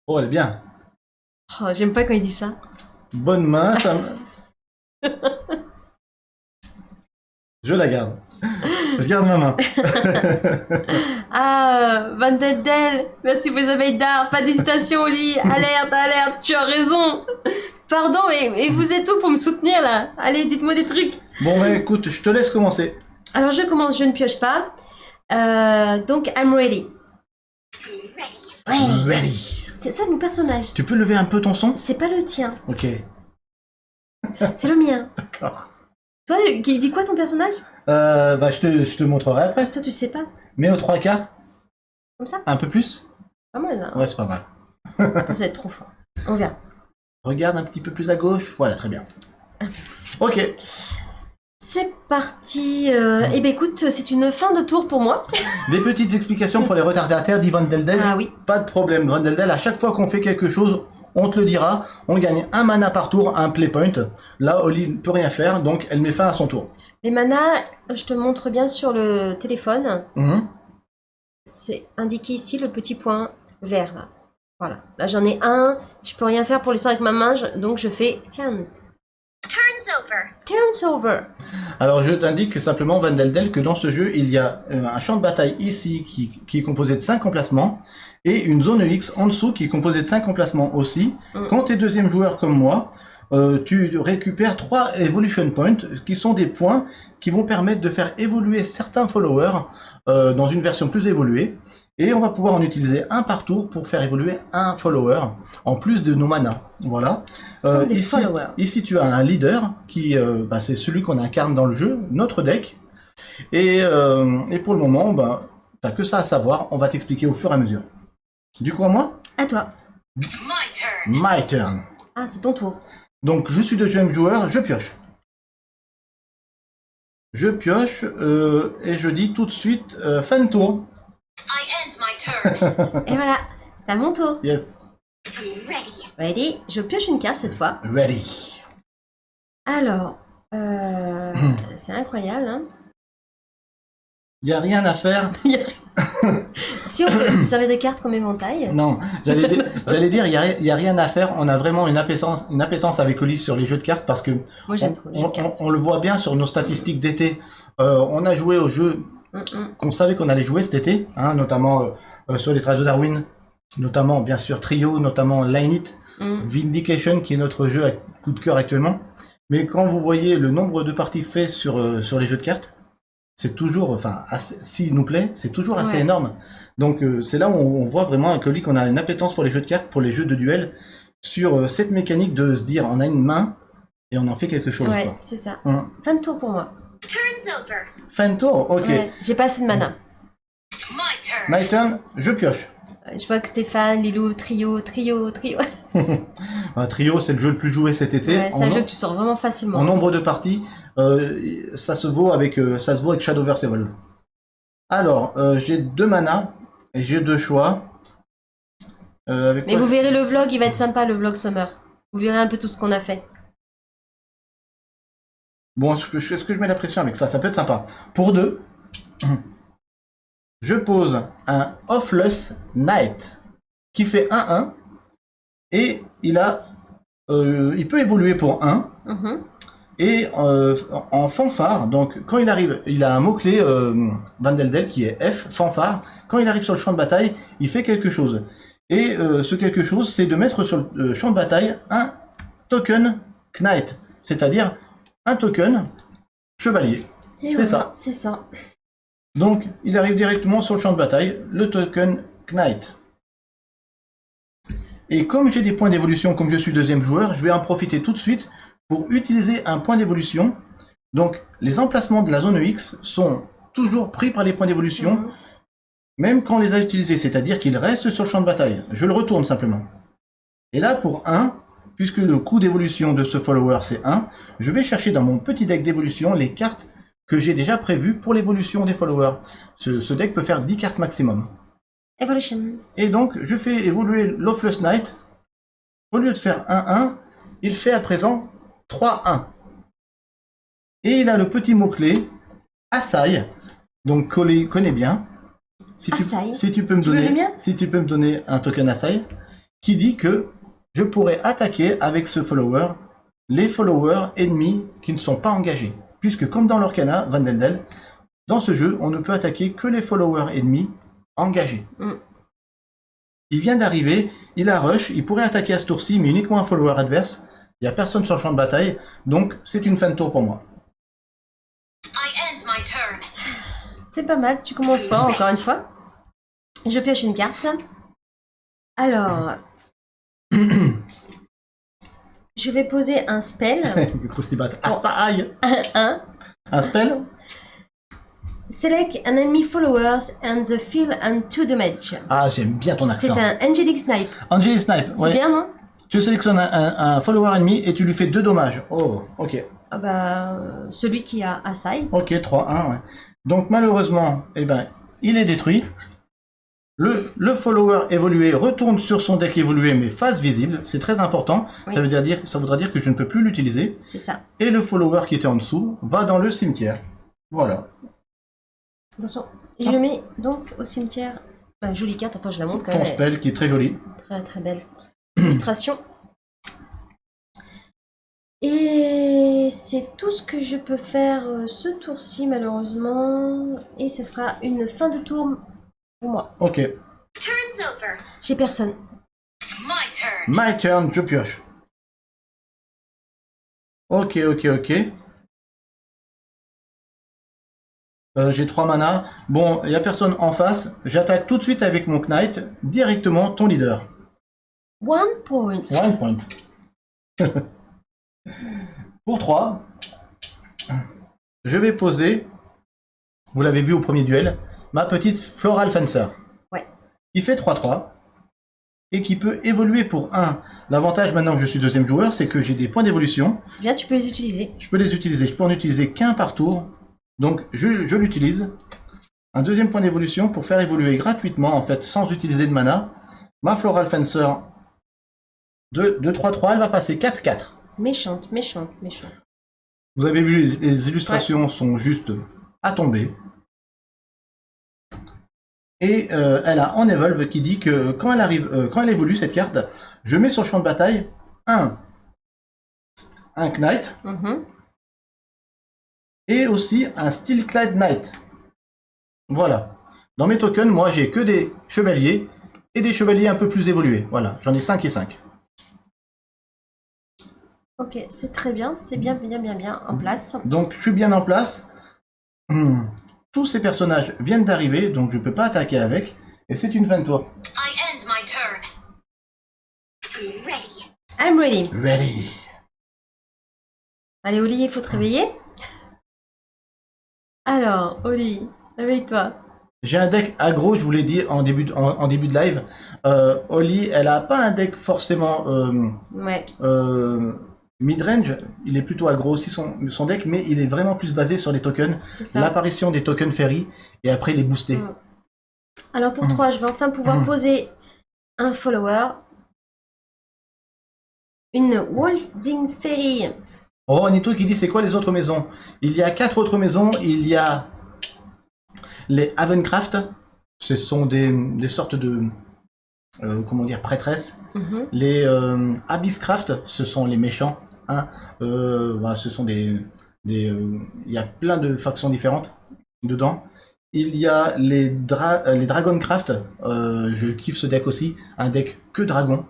Oh, elle est bien. Oh, j'aime pas quand il dit ça. Bonne main, ça... Je la garde. Je garde ma main. Ah, Van Del, merci pour les abeilles d'art. Pas d'hésitation, Oli. Alerte, alerte, tu as raison. Pardon, et vous êtes où pour me soutenir là? Allez, dites-moi des trucs. Bon, bah écoute, je te laisse commencer. Alors, je commence, je ne pioche pas. Donc, I'm ready. Ready. Ready. C'est ça mon personnage. Tu peux lever un peu ton son? C'est pas le tien, Ok. c'est le mien. D'accord. Toi, qui dit quoi ton personnage? Bah je te montrerai après. Toi, tu sais pas. Mais aux 3 quarts, Comme ça? un peu plus? Pas mal là. Ouais, c'est pas mal. Ça va être trop fort. On verra. Regarde un petit peu plus à gauche. Voilà, très bien. Ok. C'est parti. Eh ben écoute, c'est une fin de tour pour moi. Des petites explications pour les retardataires, dit Vandeldel. Ah oui. Pas de problème, Vandeldel. À chaque fois qu'on fait quelque chose, on te le dira. On gagne un mana par tour, un play point. Là, Oli ne peut rien faire, donc elle met fin à son tour. Les manas, je te montre bien sur le téléphone. Mhm. C'est indiqué ici le petit point vert là. Voilà. Là j'en ai un. Je peux rien faire pour l'instant avec ma main, donc je fais hand. Turns over. Turns over. Alors je t'indique simplement, Vandeldel, que dans ce jeu, il y a un champ de bataille ici qui est composé de 5 emplacements et une zone X en dessous qui est composée de 5 emplacements aussi. Quand tu es deuxième joueur comme moi, tu récupères 3 evolution points qui sont des points qui vont permettre de faire évoluer certains followers dans une version plus évoluée. Et on va pouvoir en utiliser un par tour pour faire évoluer un follower, en plus de nos manas. Voilà. Ce sont des followers. Ici, tu as un leader, qui c'est celui qu'on incarne dans le jeu, notre deck. Et pour le moment, t'as que ça à savoir, on va t'expliquer au fur et à mesure. Du coup, à moi, À toi. My turn. my turn. Ah, c'est ton tour. Donc, je suis deuxième joueur, je pioche. Je pioche, et je dis tout de suite, fin de tour. I end my turn. Et voilà, c'est à mon tour. Yes. Ready. Ready, je pioche une carte cette fois. Ready. Alors, c'est incroyable, hein. Il n'y a rien à faire. Si on peut se servir des cartes comme éventail. Non, j'allais dire, il y a rien à faire. On a vraiment une appétence avec Oli sur les jeux de cartes parce que Moi j'aime trop les jeux de cartes. on le voit bien sur nos statistiques d'été. On a joué aux jeux qu'on savait qu'on allait jouer cet été, hein, notamment sur les Traces de Darwin, notamment bien sûr Trio, notamment Line It, Vindication qui est notre jeu à coup de cœur actuellement. Mais quand vous voyez le nombre de parties faites sur les jeux de cartes, c'est toujours, enfin, s'il nous plaît, c'est toujours assez énorme. Donc c'est là où on voit vraiment que lui qu'on a une appétence pour les jeux de cartes, pour les jeux de duel, sur cette mécanique de se dire on a une main et on en fait quelque chose. Ouais, Quoi. c'est ça. Hein. Fin de tour pour moi. Turns over. Fin de tour, ok. Ouais, j'ai pas assez de mana. My turn. My turn, je pioche. Je vois que Stéphane, Lilou, trio. Trio, c'est le jeu le plus joué cet été. Ouais, c'est un jeu que tu sors vraiment facilement. En nombre de parties, ça se vaut avec Shadowverse Evolve. Alors, j'ai 2 mana et j'ai 2 choix. Mais vous verrez le vlog, il va être sympa, le vlog Summer. Vous verrez un peu tout ce qu'on a fait. Bon, est-ce que je mets la pression avec ça? Ça peut être sympa. Pour 2, je pose un Offless Knight qui fait 1-1 et il peut évoluer pour 1 et en fanfare, donc quand il arrive, il a un mot-clé Vandeldel qui est F, fanfare. Quand il arrive sur le champ de bataille, il fait quelque chose. Et ce quelque chose, c'est de mettre sur le champ de bataille un token Knight, c'est-à-dire un token chevalier. C'est ça. C'est ça. Donc, il arrive directement sur le champ de bataille, le token Knight. Et comme j'ai des points d'évolution, comme je suis deuxième joueur, je vais en profiter tout de suite pour utiliser un point d'évolution. Donc, les emplacements de la zone X sont toujours pris par les points d'évolution, même quand on les a utilisés, c'est-à-dire qu'ils restent sur le champ de bataille. Je le retourne simplement. Et là, pour 1, puisque le coût d'évolution de ce follower c'est 1, je vais chercher dans mon petit deck d'évolution les cartes que j'ai déjà prévues pour l'évolution des followers. Ce deck peut faire 10 cartes maximum. Evolution. Et donc, je fais évoluer l'Offless Knight. Au lieu de faire 1-1, il fait à présent 3-1. Et il a le petit mot-clé Assai. Donc, connais bien. Si tu peux me donner un token Assai, qui dit que je pourrais attaquer avec ce follower les followers ennemis qui ne sont pas engagés. Puisque comme dans l'Orcana, Vandeldel, dans ce jeu, on ne peut attaquer que les followers ennemis engagés. Il vient d'arriver, il a rush, il pourrait attaquer à ce tour-ci, mais uniquement un follower adverse. Il n'y a personne sur le champ de bataille, donc c'est une fin de tour pour moi. I end my turn. C'est pas mal, tu commences fort encore une fois. Je pioche une carte. Alors... je vais poser un spell. Croustibat. Assai. Un spell. Select an enemy followers and the fill and 2 damage. Ah, j'aime bien ton accent. C'est un Angelic Snipe. Angelic Snipe, C'est bien, non? Tu sélectionnes un follower ennemi et tu lui fais 2 dommages. Oh, ok. celui qui a Asai. Ok, 3-1, ouais. Donc malheureusement, eh ben, il est détruit. Le follower évolué retourne sur son deck évolué, mais face visible. C'est très important. Oui. Ça voudra dire que je ne peux plus l'utiliser. C'est ça. Et le follower qui était en dessous va dans le cimetière. Voilà. Attention, je le mets donc au cimetière. Jolie carte, enfin je la montre quand Ton même. spell qui est très joli. Très très belle illustration. Et c'est tout ce que je peux faire ce tour-ci malheureusement. Et ce sera une fin de tour pour moi. Ok. Turn's over. J'ai personne. My turn. My turn, je pioche. Ok. J'ai 3 mana. Bon, il n'y a personne en face. J'attaque tout de suite avec mon Knight, directement ton leader. 1 point. 1 point. Pour 3, je vais poser, vous l'avez vu au premier duel, ma petite Floral Fencer. Ouais. Qui fait 3-3 et qui peut évoluer pour 1. L'avantage maintenant que je suis deuxième joueur, c'est que j'ai des points d'évolution. C'est bien, tu peux les utiliser. Je peux les utiliser, je peux en utiliser qu'un par tour. Donc je l'utilise. Un deuxième point d'évolution pour faire évoluer gratuitement, en fait, sans utiliser de mana. Ma Floral Fencer de 3-3, elle va passer 4-4. Méchante. Vous avez vu, les illustrations sont juste à tomber. Et elle a en evolve qui dit que quand elle évolue cette carte, je mets sur le champ de bataille un Knight et aussi un Steelclad Knight. Voilà. Dans mes tokens, moi j'ai que des chevaliers et des chevaliers un peu plus évolués. Voilà, j'en ai 5 et 5. Ok, c'est très bien. T'es bien en place. Donc je suis bien en place. Tous ces personnages viennent d'arriver, donc je peux pas attaquer avec. Et c'est une fin de tour. I end my turn. Ready. I'm ready. Ready. Allez, Oli, il faut te réveiller. Alors, Oli, réveille-toi. J'ai un deck aggro, je vous l'ai dit en début de live. Oli, elle a pas un deck forcément Ouais. mid-range. Il est plutôt aggro aussi son deck, mais il est vraiment plus basé sur les tokens. C'est ça. L'apparition des tokens fairy et après les booster. Alors pour 3, je vais enfin pouvoir poser un follower. Une Waltzing Fairy. Oh, Nito qui dit c'est quoi les autres maisons? Il y a 4 autres maisons. Il y a les Havencraft. Ce sont des sortes de comment dire, prêtresses. Les Abysscraft, ce sont les méchants. Hein. Voilà, ce sont il y a plein de factions différentes dedans. Il y a les Dragoncraft. Je kiffe ce deck aussi. Un deck que dragon.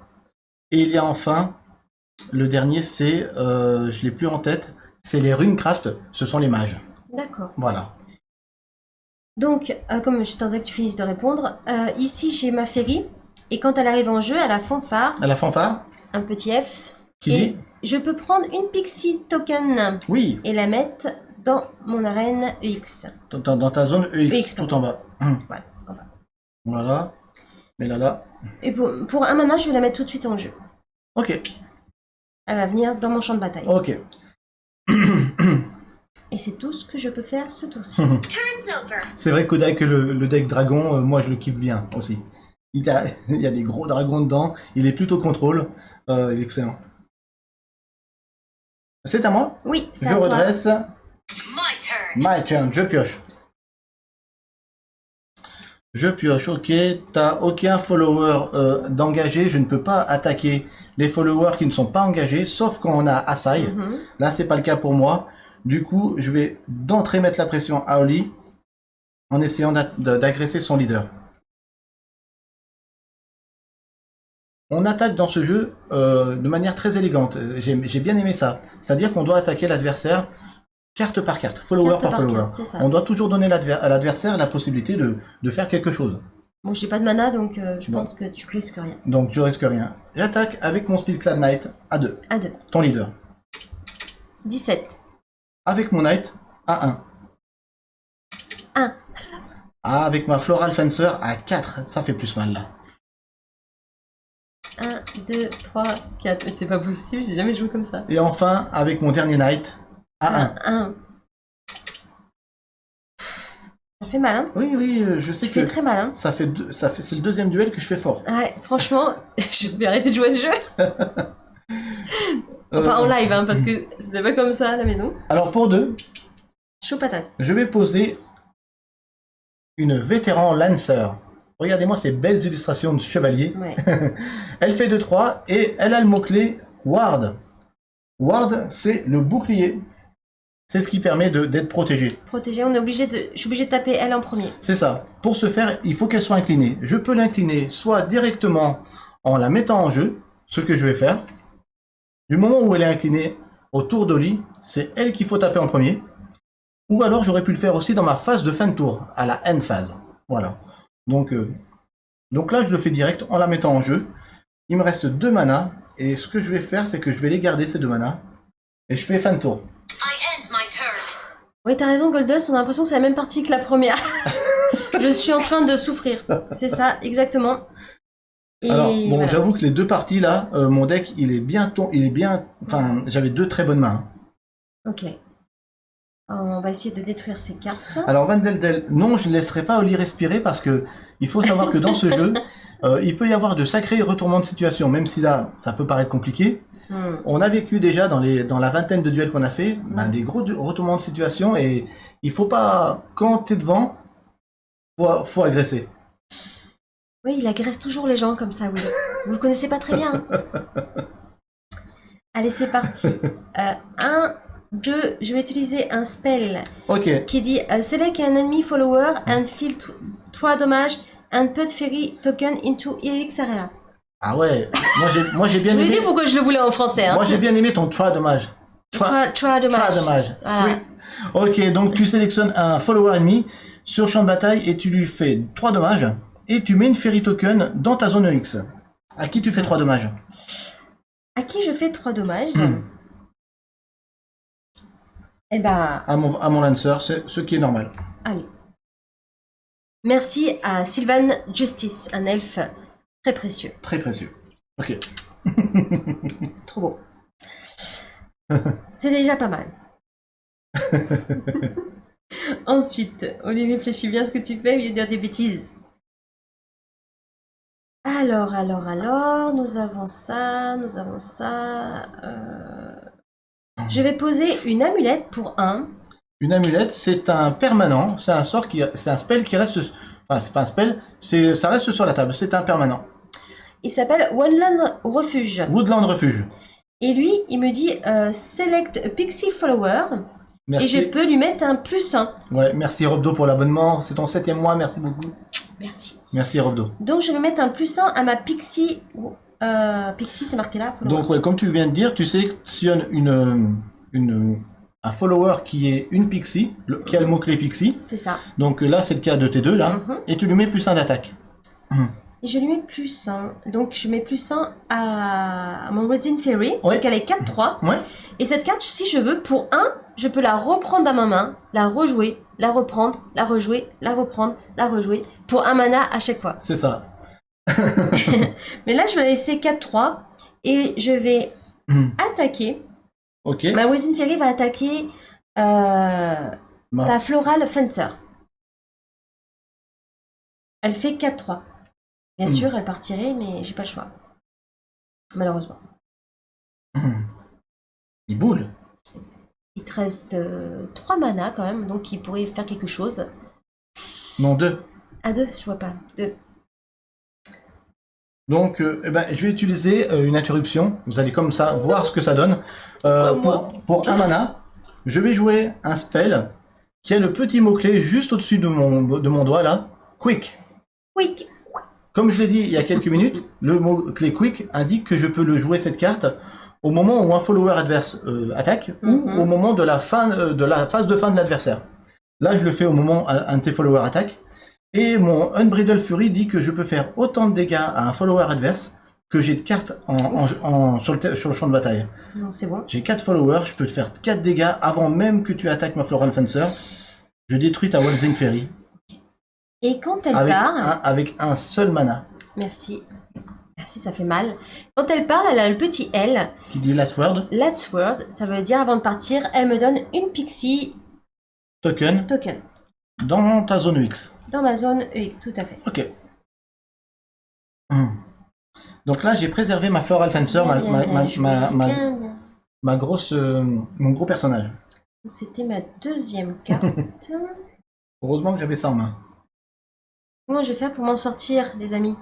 Et il y a enfin le dernier, c'est je l'ai plus en tête. C'est les Runecraft. Ce sont les mages. D'accord. Voilà. Donc, comme je t'en que tu finisses de répondre, ici j'ai ma Fairy. Et quand elle arrive en jeu, elle a fanfare, À la fanfare un petit F. qui et dit je peux prendre une Pixie Token oui. et la mettre dans mon arène EX. Dans ta zone EX, EX, tout en bas. Voilà. Voilà. Voilà. Mais là. Et pour un mana, je vais la mettre tout de suite en jeu. Ok. Elle va venir dans mon champ de bataille. Ok. Et c'est tout ce que je peux faire ce tour-ci. Turn's over. C'est vrai que le deck dragon, moi je le kiffe bien aussi. Il y a des gros dragons dedans. Il est plutôt contrôle. Il est excellent. C'est à moi. Oui, c'est Je à toi. redresse. My turn. My turn. Je pioche. Je pioche. Ok. T'as aucun follower d'engagé. Je ne peux pas attaquer les followers qui ne sont pas engagés, sauf quand on a Asai. Là, c'est pas le cas pour moi. Du coup, je vais d'entrée mettre la pression à Oli en essayant d'agresser son leader. On attaque dans ce jeu de manière très élégante. J'ai bien aimé ça. C'est-à-dire qu'on doit attaquer l'adversaire carte par carte, follower Carte par par follower. carte, c'est ça. On doit toujours donner à l'adversaire la possibilité de faire quelque chose. Bon, j'ai pas de mana, donc je Bon. pense que tu risques rien. Donc je risque rien. J'attaque avec mon Steelclad Knight à 2. À 2. Ton leader. 17. Avec mon Knight à 1. 1. Ah, avec ma Floral Fencer à 4. Ça fait plus mal là. 1, 2, 3, 4. C'est pas possible, j'ai jamais joué comme ça. Et enfin, avec mon dernier Knight À 1. 1. Ça fait mal, hein? Oui, je sais Tu fais que très mal, hein? c'est le deuxième duel que je fais fort. Ouais, franchement, je vais arrêter de jouer à ce jeu. Enfin, en live, hein, parce que c'était pas comme ça à la maison. Alors pour 2, Chaud patate. je vais poser une vétéran Lancer. Regardez-moi ces belles illustrations de chevalier. Ouais. Elle fait 2-3 et elle a le mot-clé Ward. Ward, c'est le bouclier. C'est ce qui permet d'être protégé. Protégé, je suis obligé de taper elle en premier. C'est ça. Pour ce faire, il faut qu'elle soit inclinée. Je peux l'incliner soit directement en la mettant en jeu, ce que je vais faire. Du moment où elle est inclinée au tour d'Oli, c'est elle qu'il faut taper en premier. Ou alors j'aurais pu le faire aussi dans ma phase de fin de tour, à la end phase. Voilà. Donc là, je le fais direct en la mettant en jeu. Il me reste 2 manas. Et ce que je vais faire, c'est que je vais les garder, ces 2 manas. Et je fais fin de tour. I end my turn. Oui, t'as raison, Goldust, on a l'impression que c'est la même partie que la première. Je suis en train de souffrir. C'est ça, exactement. Et Alors, bon, voilà. j'avoue que les 2 parties là, mon deck, il est bien. Enfin, j'avais 2 très bonnes mains. Ok. On va essayer de détruire ces cartes. Alors Van Deldel, non, je ne laisserai pas Oli respirer parce que il faut savoir que dans ce jeu, il peut y avoir de sacrés retournements de situation, même si là, ça peut paraître compliqué. On a vécu déjà dans la vingtaine de duels qu'on a fait, des gros retournements de situation et il faut pas, quand t'es devant, faut agresser. Oui, il agresse toujours les gens comme ça, oui. Vous le connaissez pas très bien. Allez, c'est parti. 1, 2, je vais utiliser un spell Ok, qui dit select an enemy follower and fill 3 dommages and put fairy token into Helix area. ah ouais, moi j'ai bien Je vous ai aimé. dit pourquoi je le voulais en français. Hein. Moi j'ai bien aimé ton 3 dommages. 3 dommages. Dommage. Voilà. Ok, donc tu sélectionnes un follower ennemi sur champ de bataille et tu lui fais 3 dommages et tu mets une fairy token dans ta zone X. À qui tu fais 3 dommages? À qui je fais 3 dommages Eh ben, À mon Lancer, c'est ce qui est normal. allez. Merci à Sylvan Justice, un elfe très précieux. Très précieux. Ok. Trop beau. C'est déjà pas mal. Ensuite, on lui réfléchit bien ce que tu fais au lieu de dire des bêtises. Alors, nous avons ça. Je vais poser une amulette pour 1. Une amulette, c'est un permanent, c'est un sort c'est un spell qui reste, enfin c'est pas un spell, ça reste sur la table, c'est un permanent. Il s'appelle Woodland Refuge. Woodland Refuge. Et lui, il me dit Select a Pixie Follower. Merci. Et je peux lui mettre un +1. Ouais, merci Robdo pour l'abonnement, c'est ton 7e mois, merci beaucoup. Merci. Merci Robdo. Donc je vais mettre un +1 à ma Pixie. Pixie, c'est marqué là. Follower. Donc ouais, comme tu viens de dire, tu sélectionnes un follower qui est une pixie, qui a le mot-clé pixie. C'est ça. Donc là, c'est le cas de T2 là, et tu lui mets +1 d'attaque. Et je lui mets +1. Donc je mets +1 à mon Rosine Fairy. Ouais. Donc elle est 4-3. Ouais. Et cette carte, si je veux, pour 1, je peux la reprendre à ma main, la rejouer, la reprendre, la rejouer, la reprendre, la rejouer, pour 1 mana à chaque fois. C'est ça. Mais là, je vais laisser 4-3 et je vais attaquer. Ok. Ma Rosine Fairy va attaquer ta Floral Fencer. Elle fait 4-3. Bien sûr, elle partirait, mais j'ai pas le choix. Malheureusement. Il boule. Il te reste 3 mana quand même, donc il pourrait faire quelque chose. Non, 2. À 2, je vois pas. 2. Donc, je vais utiliser une interruption. Vous allez comme ça voir ce que ça donne. Pour 1 mana, je vais jouer un spell qui a le petit mot-clé juste au-dessus de mon doigt là. Quick. Quick. Comme je l'ai dit il y a quelques minutes, le mot-clé Quick indique que je peux le jouer cette carte au moment où un follower adverse attaque ou au moment de la phase de fin de l'adversaire. Là, je le fais au moment où un de tes followers attaque. Et mon Unbridled Fury dit que je peux faire autant de dégâts à un follower adverse que j'ai de cartes sur le champ de bataille. Non, c'est bon. J'ai 4 followers, je peux te faire 4 dégâts avant même que tu attaques ma Floral Fencer. Je détruis ta Waltzing Fairy. Et quand elle part... Avec un seul mana. Merci. si ça fait mal. Quand elle parle, elle a le petit L. Qui dit last word. Last word, ça veut dire avant de partir, elle me donne une pixie Token. token. Dans ta zone UX. Dans ma zone EX, tout à fait. Ok. Donc là, j'ai préservé ma Floral Fencer, ma grosse, mon gros personnage. C'était ma deuxième carte. Heureusement que j'avais ça en main. Comment je vais faire pour m'en sortir, les amis?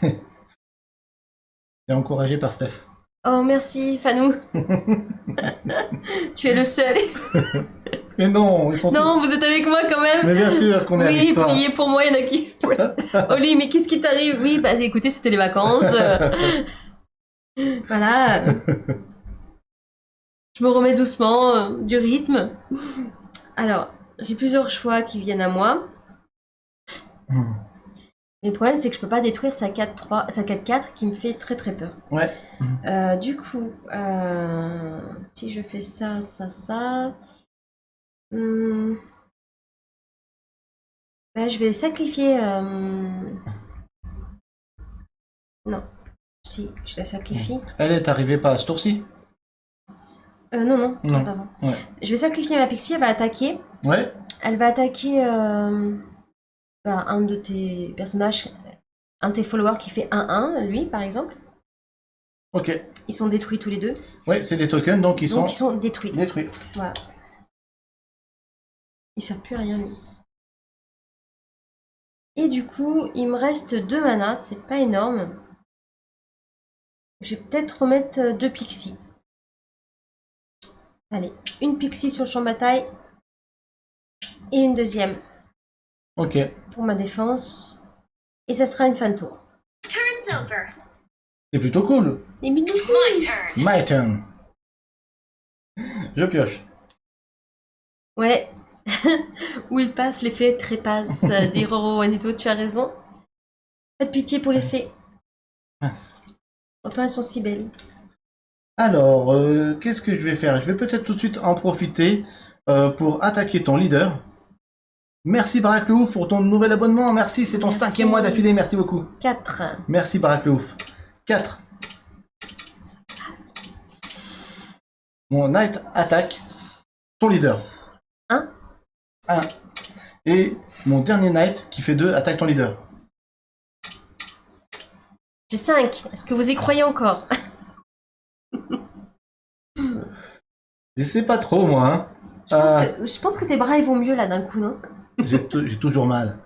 T'es encouragé par Steph. Oh, merci, Fanou. Tu es le seul. Mais non, ils sont Non, vous êtes avec moi quand même. Mais bien sûr qu'on est Oui, avec toi. priez pour moi, il y en a qui... Oli, mais qu'est-ce qui t'arrive? Oui, bah écoutez, c'était les vacances. Voilà. Je me remets doucement du rythme. Alors, j'ai plusieurs choix qui viennent à moi. Mais le problème, c'est que je peux pas détruire sa 4-3, sa 4-4 qui me fait très très peur. Ouais. Du coup, si je fais ça, bah, je vais sacrifier. Non, si, je la sacrifie. Elle est arrivée pas à ce tour-ci? Non, Non. pardon. Ouais. Je vais sacrifier ma pixie, elle va attaquer. Ouais. Elle va attaquer un de tes personnages, un de tes followers qui fait 1-1, lui par exemple. Ok. Ils sont détruits tous les deux. Ouais, c'est des tokens, donc ils sont détruits. détruits. Voilà. Il sert plus à rien lui. Et du coup, il me reste 2 mana, c'est pas énorme. Je vais peut-être remettre 2 pixies. Allez, une pixie sur le champ de bataille et une deuxième Ok. pour ma défense. Et ça sera une fin de tour. Turn's over. C'est plutôt cool. Et minous. My turn. My turn. Je pioche. Ouais. Où il passe, les fées trépassent, dit Roro Juanito, tu as raison. Pas de pitié pour les fées. Mince. Pourtant elles sont si belles. Alors, qu'est-ce que je vais faire? Je vais peut-être tout de suite en profiter pour attaquer ton leader. Merci Barack le Ouf pour ton nouvel abonnement. Merci, c'est ton Merci. 5e mois d'affilée. Merci beaucoup. 4. Merci Barack le Ouf. 4. Mon knight attaque ton leader. 1. 1. Et mon dernier knight qui fait 2 attaque ton leader. J'ai 5. Est-ce que vous y croyez encore? Je sais pas trop moi. Hein. Je pense que tes bras ils vont mieux là d'un coup, non? J'ai toujours mal.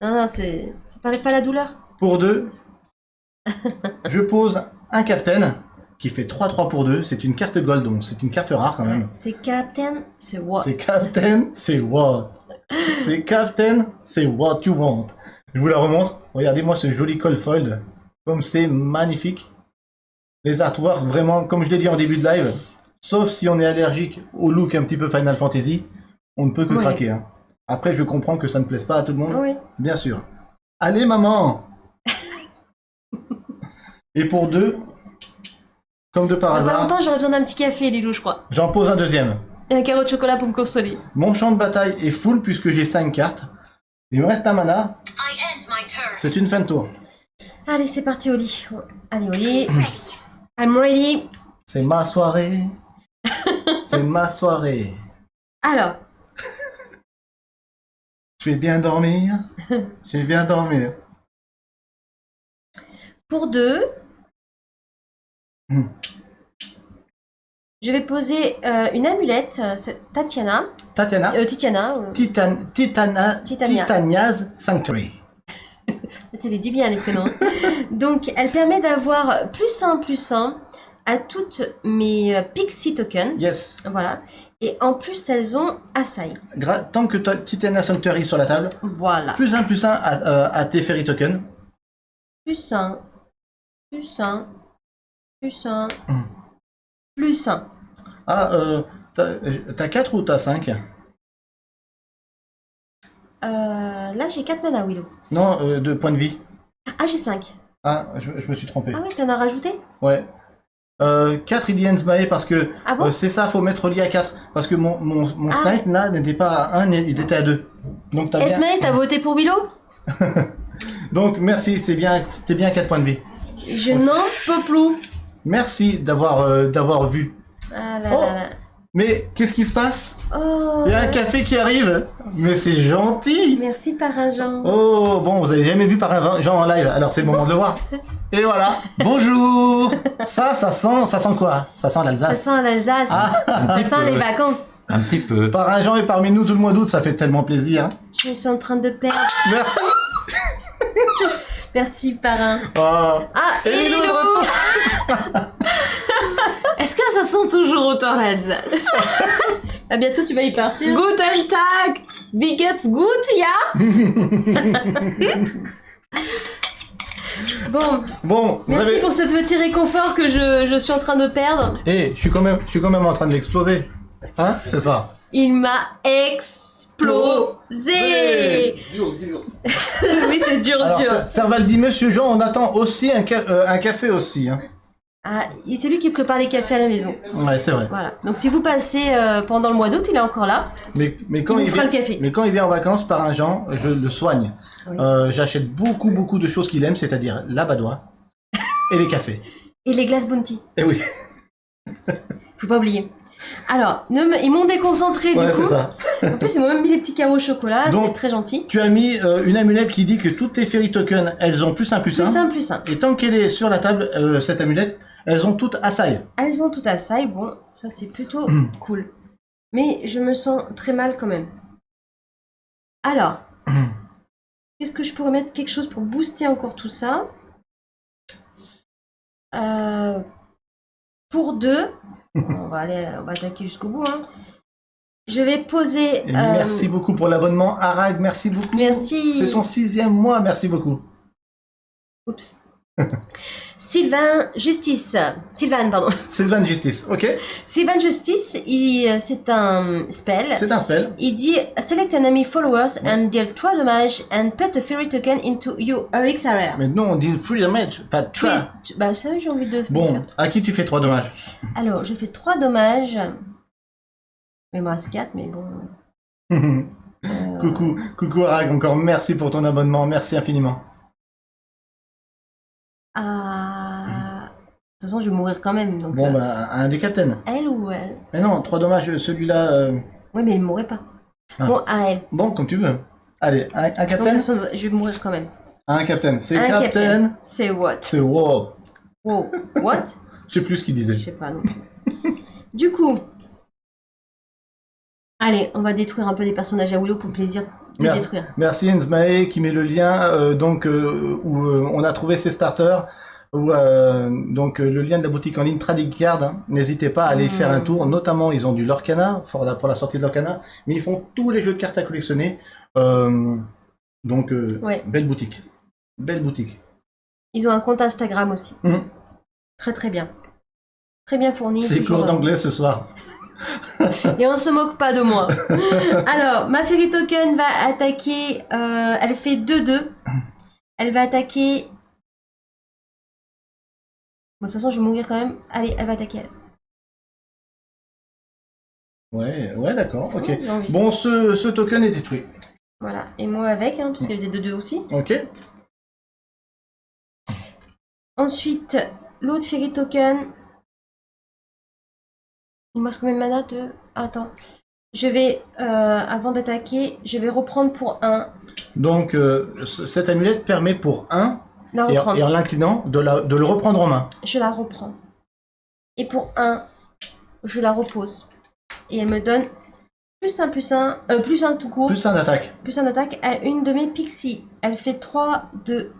Non, c'est... Ça t'arrive pas la douleur? Pour 2, je pose un captain qui fait 3-3 pour 2. C'est une carte gold, donc c'est une carte rare quand même. C'est Captain, c'est what? C'est captain, c'est what? C'est captain, c'est what you want. Je vous la remontre. Regardez-moi ce joli cold fold. Comme c'est magnifique. Les artworks, vraiment, comme je l'ai dit en début de live, sauf si on est allergique au look un petit peu Final Fantasy, on ne peut que Oui. craquer. Hein. Après, je comprends que ça ne plaise pas à tout le monde. Oui. Bien sûr. Allez, maman. Et pour 2, comme de par Dans pas hasard, longtemps j'aurais besoin d'un petit café, Lilou, je crois. j'en pose un deuxième. Et un carreau de chocolat pour me consoler. Mon champ de bataille est full puisque j'ai 5 cartes. Il me reste un mana. I end my turn. C'est une fin de tour. Allez, c'est parti, Oli. Allez, Oli. I'm ready. C'est ma soirée. C'est ma soirée. Alors, Je vais bien dormir. Je vais bien dormir. pour 2, Hmm. je vais poser une amulette, c'est Tatiana. Tatiana. Titiana. Titania. Titania's Sanctuary. Tu les dis bien les prénoms. Donc, elle permet d'avoir +1/+1 à toutes mes Pixie tokens. Yes. Voilà. Et en plus, elles ont Asai. Tant que Titania Sanctuary sur la table, Voilà. +1/+1 à tes fairy tokens. +1. +1. +1. Hmm. +1. Ah, t'as 4 ou t'as 5? Là, j'ai 4 mana, Willow. Non, de points de vie. Ah, j'ai 5. Ah, je me suis trompé. Ah ouais, t'en as rajouté? Ouais. 4 Idien's Mae parce que Ah bon? c'est ça, faut mettre lié à 4. Parce que mon Ah. knight là n'était pas à 1, il était à 2. Donc t'as bien. Esmae, t'as voté pour Willow? Donc merci, c'est bien, t'es bien à 4 points de vie. Je n'en peux plus. Merci d'avoir vu. Ah là Oh. là là. Mais qu'est-ce qui se passe? Oh. Il y a un café qui arrive. Mais c'est gentil. Merci Parrain Jean. Oh, bon, vous avez jamais vu par un Jean en live, alors c'est le moment de le voir. Et voilà. Bonjour. Ça sent quoi? Ça sent Ça l'Alsace. sent l'Alsace. Ah, Ça sent les vacances. Un petit peu. par un Jean est parmi nous tout le mois d'août, ça fait tellement plaisir. Hein. Je suis en train de perdre. Merci. Merci Parrain. Oh. Ah, Et et nous, de Lilou. retour. Est-ce que ça sent toujours autant l'Alsace? À bientôt, tu vas y partir. Guten Tag! Wie geht's gut, ja? Bon, Bon, vous merci avez... pour ce petit réconfort que je suis en train de perdre. Eh, je suis quand même en train de l'exploser. Hein, ce soir. Il m'a explosé. Dur, dur. Oui, c'est dur, Alors, dur. Serval dit, Monsieur Jean, on attend aussi un café aussi. Hein. Ah, c'est lui qui prépare les cafés à la maison. Ouais, c'est vrai. Voilà. Donc si vous passez pendant le mois d'août, il est encore là. Mais quand Il vous fera le café. Mais quand il vient en vacances par un Jean, je le soigne. Oui. J'achète beaucoup de choses qu'il aime, c'est-à-dire la badoie et les cafés. Et les glaces Bounty. Et oui, Faut pas oublier. Alors, ils m'ont déconcentré ouais, du coup. c'est ça. En plus, ils m'ont même mis des petits carreaux au chocolat. Donc, C'est très gentil. Tu as mis une amulette qui dit que toutes tes fairy tokens, elles ont plus un. Plus simple, plus simple. Et tant qu'elle est sur la table, cette amulette, elles ont toutes Asai. Elles ont tout à ça. Et bon, ça c'est plutôt cool. Mais je me sens très mal quand même. Alors, est-ce que je pourrais mettre quelque chose pour booster encore tout ça? Pour 2, on va attaquer jusqu'au bout. Hein. Je vais poser. Et merci beaucoup pour l'abonnement, Arag, merci beaucoup. Merci. C'est ton 6e mois, merci beaucoup. Oups. Sylvain Justice. Sylvain, pardon. Sylvain Justice, ok. Sylvain Justice, c'est un spell. C'est un spell. Il dit select enemy followers and deal 3 dommages and put a fairy token into your RX area. Mais non, on dit free damage, pas de trap. Bah ça j'ai envie de Bon, faire. à qui tu fais 3 dommages? Alors je fais 3 dommages. Il me reste 4 mais bon. Coucou Arag, encore merci pour ton abonnement, merci infiniment. De toute façon je vais mourir quand même. Donc, Bon, bah, un des captains. elle ou elle? Mais non, 3 dommages, celui-là... Oui mais il ne mourrait pas. Ah. Bon à elle. Bon, comme tu veux. Allez, un De toute captain. façon, je vais mourir quand même. Un captain. C'est Un captain. C'est what? C'est wow. Wow. What? Je sais plus ce qu'il Je disait. sais pas non plus. Du coup, allez, on va détruire un peu des personnages à Willow pour le plaisir de Merci. détruire. Merci Enzmae qui met le lien où on a trouvé ses starters. Donc le lien de la boutique en ligne Tradicard, hein. N'hésitez pas à aller faire un tour, notamment ils ont du Lorcana pour la sortie de Lorcana, mais ils font tous les jeux de cartes à collectionner, Ouais. belle boutique, Ils ont un compte Instagram aussi. Mhm. Très très bien. Très bien fourni. C'est toujours, cours d'anglais ce soir. Et on se moque pas de moi. Alors, ma Fairy Token va attaquer. Elle fait 2-2. Elle va attaquer. Bon, de toute façon, je vais mourir quand même. Allez, elle va attaquer elle. Ouais, d'accord, ok. Ouais, j'ai envie. Bon, ce token est détruit. Voilà. Et moi avec, hein, parce qu'elle faisait 2-2 aussi. Ok. Ensuite, l'autre Fairy Token. Il me reste combien de mana de... Attends. Je vais, avant d'attaquer, je vais reprendre pour 1. Donc cette amulette permet pour 1, La et reprendre. en l'inclinant, de le reprendre en main. Je la reprends. Et pour 1, je la repose. Et elle me donne plus 1 tout court. Plus 1 d'attaque. Plus 1 d'attaque à une de mes pixies. Elle fait 3, 2.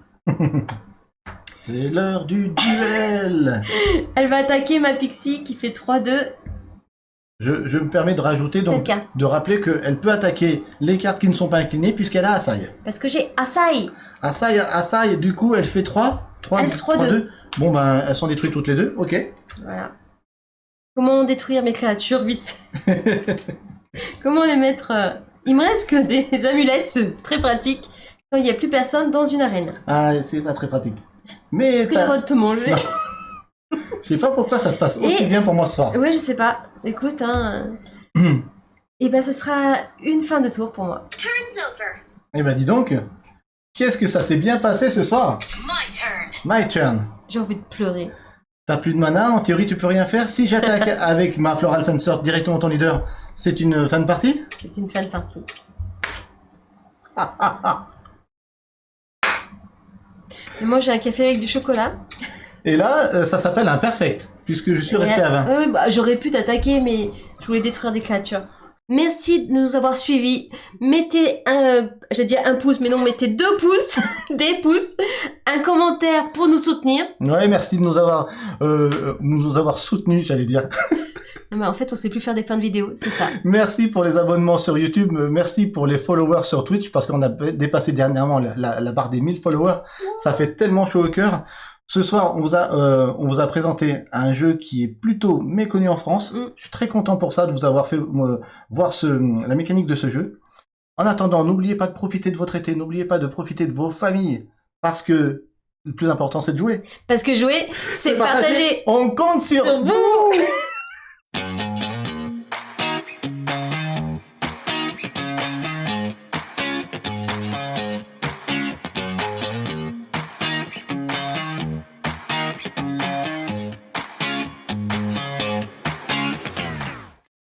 C'est l'heure du duel. Elle va attaquer ma pixie qui fait 3, 2. Je me permets de rajouter, donc, 7K. de rappeler qu'elle peut attaquer les cartes qui ne sont pas inclinées puisqu'elle a Asai. Parce que j'ai Asai. Asai, du coup, elle fait 3. 3, Elle fait 3, 2. Bon, ben, elles sont détruites toutes les deux. Ok. Voilà. Comment détruire mes créatures vite fait? Comment les mettre Il me reste que des amulettes, c'est très pratique quand il n'y a plus personne dans une arène. Ah, c'est pas très pratique. Mais Est-ce que j'ai le droit de te manger? Non. Je sais pas pourquoi ça se passe aussi bien pour moi ce soir. Ouais, je sais pas. Écoute, hein. Et ben, ce sera une fin de tour pour moi. Turn's over. Eh ben, dis donc. Qu'est-ce que ça s'est bien passé ce soir? My turn. My turn. J'ai envie de pleurer. T'as plus de mana, en théorie tu peux rien faire. Si j'attaque avec ma Floral Fencer directement ton leader, c'est une fin de partie? C'est une fin de partie. Et moi j'ai un café avec du chocolat. Et là, ça s'appelle un perfect, puisque je suis resté à 20. Oui, bah, j'aurais pu t'attaquer, mais je voulais détruire des créatures. Merci de nous avoir suivis. Mettez j'ai dit un pouce, mais non, mettez 2 pouces, des pouces, un commentaire pour nous soutenir. Ouais, merci de nous avoir soutenus, j'allais dire. Non, mais en fait, on sait plus faire des fins de vidéo, c'est ça. Merci pour les abonnements sur YouTube, merci pour les followers sur Twitch, parce qu'on a dépassé dernièrement la barre des 1000 followers. Ça fait tellement chaud au cœur. Ce soir, on vous a présenté un jeu qui est plutôt méconnu en France. Je suis très content pour ça, de vous avoir fait voir la mécanique de ce jeu. En attendant, n'oubliez pas de profiter de votre été, n'oubliez pas de profiter de vos familles, parce que le plus important, c'est de jouer. Parce que jouer, c'est partager. On compte sur Sur vous.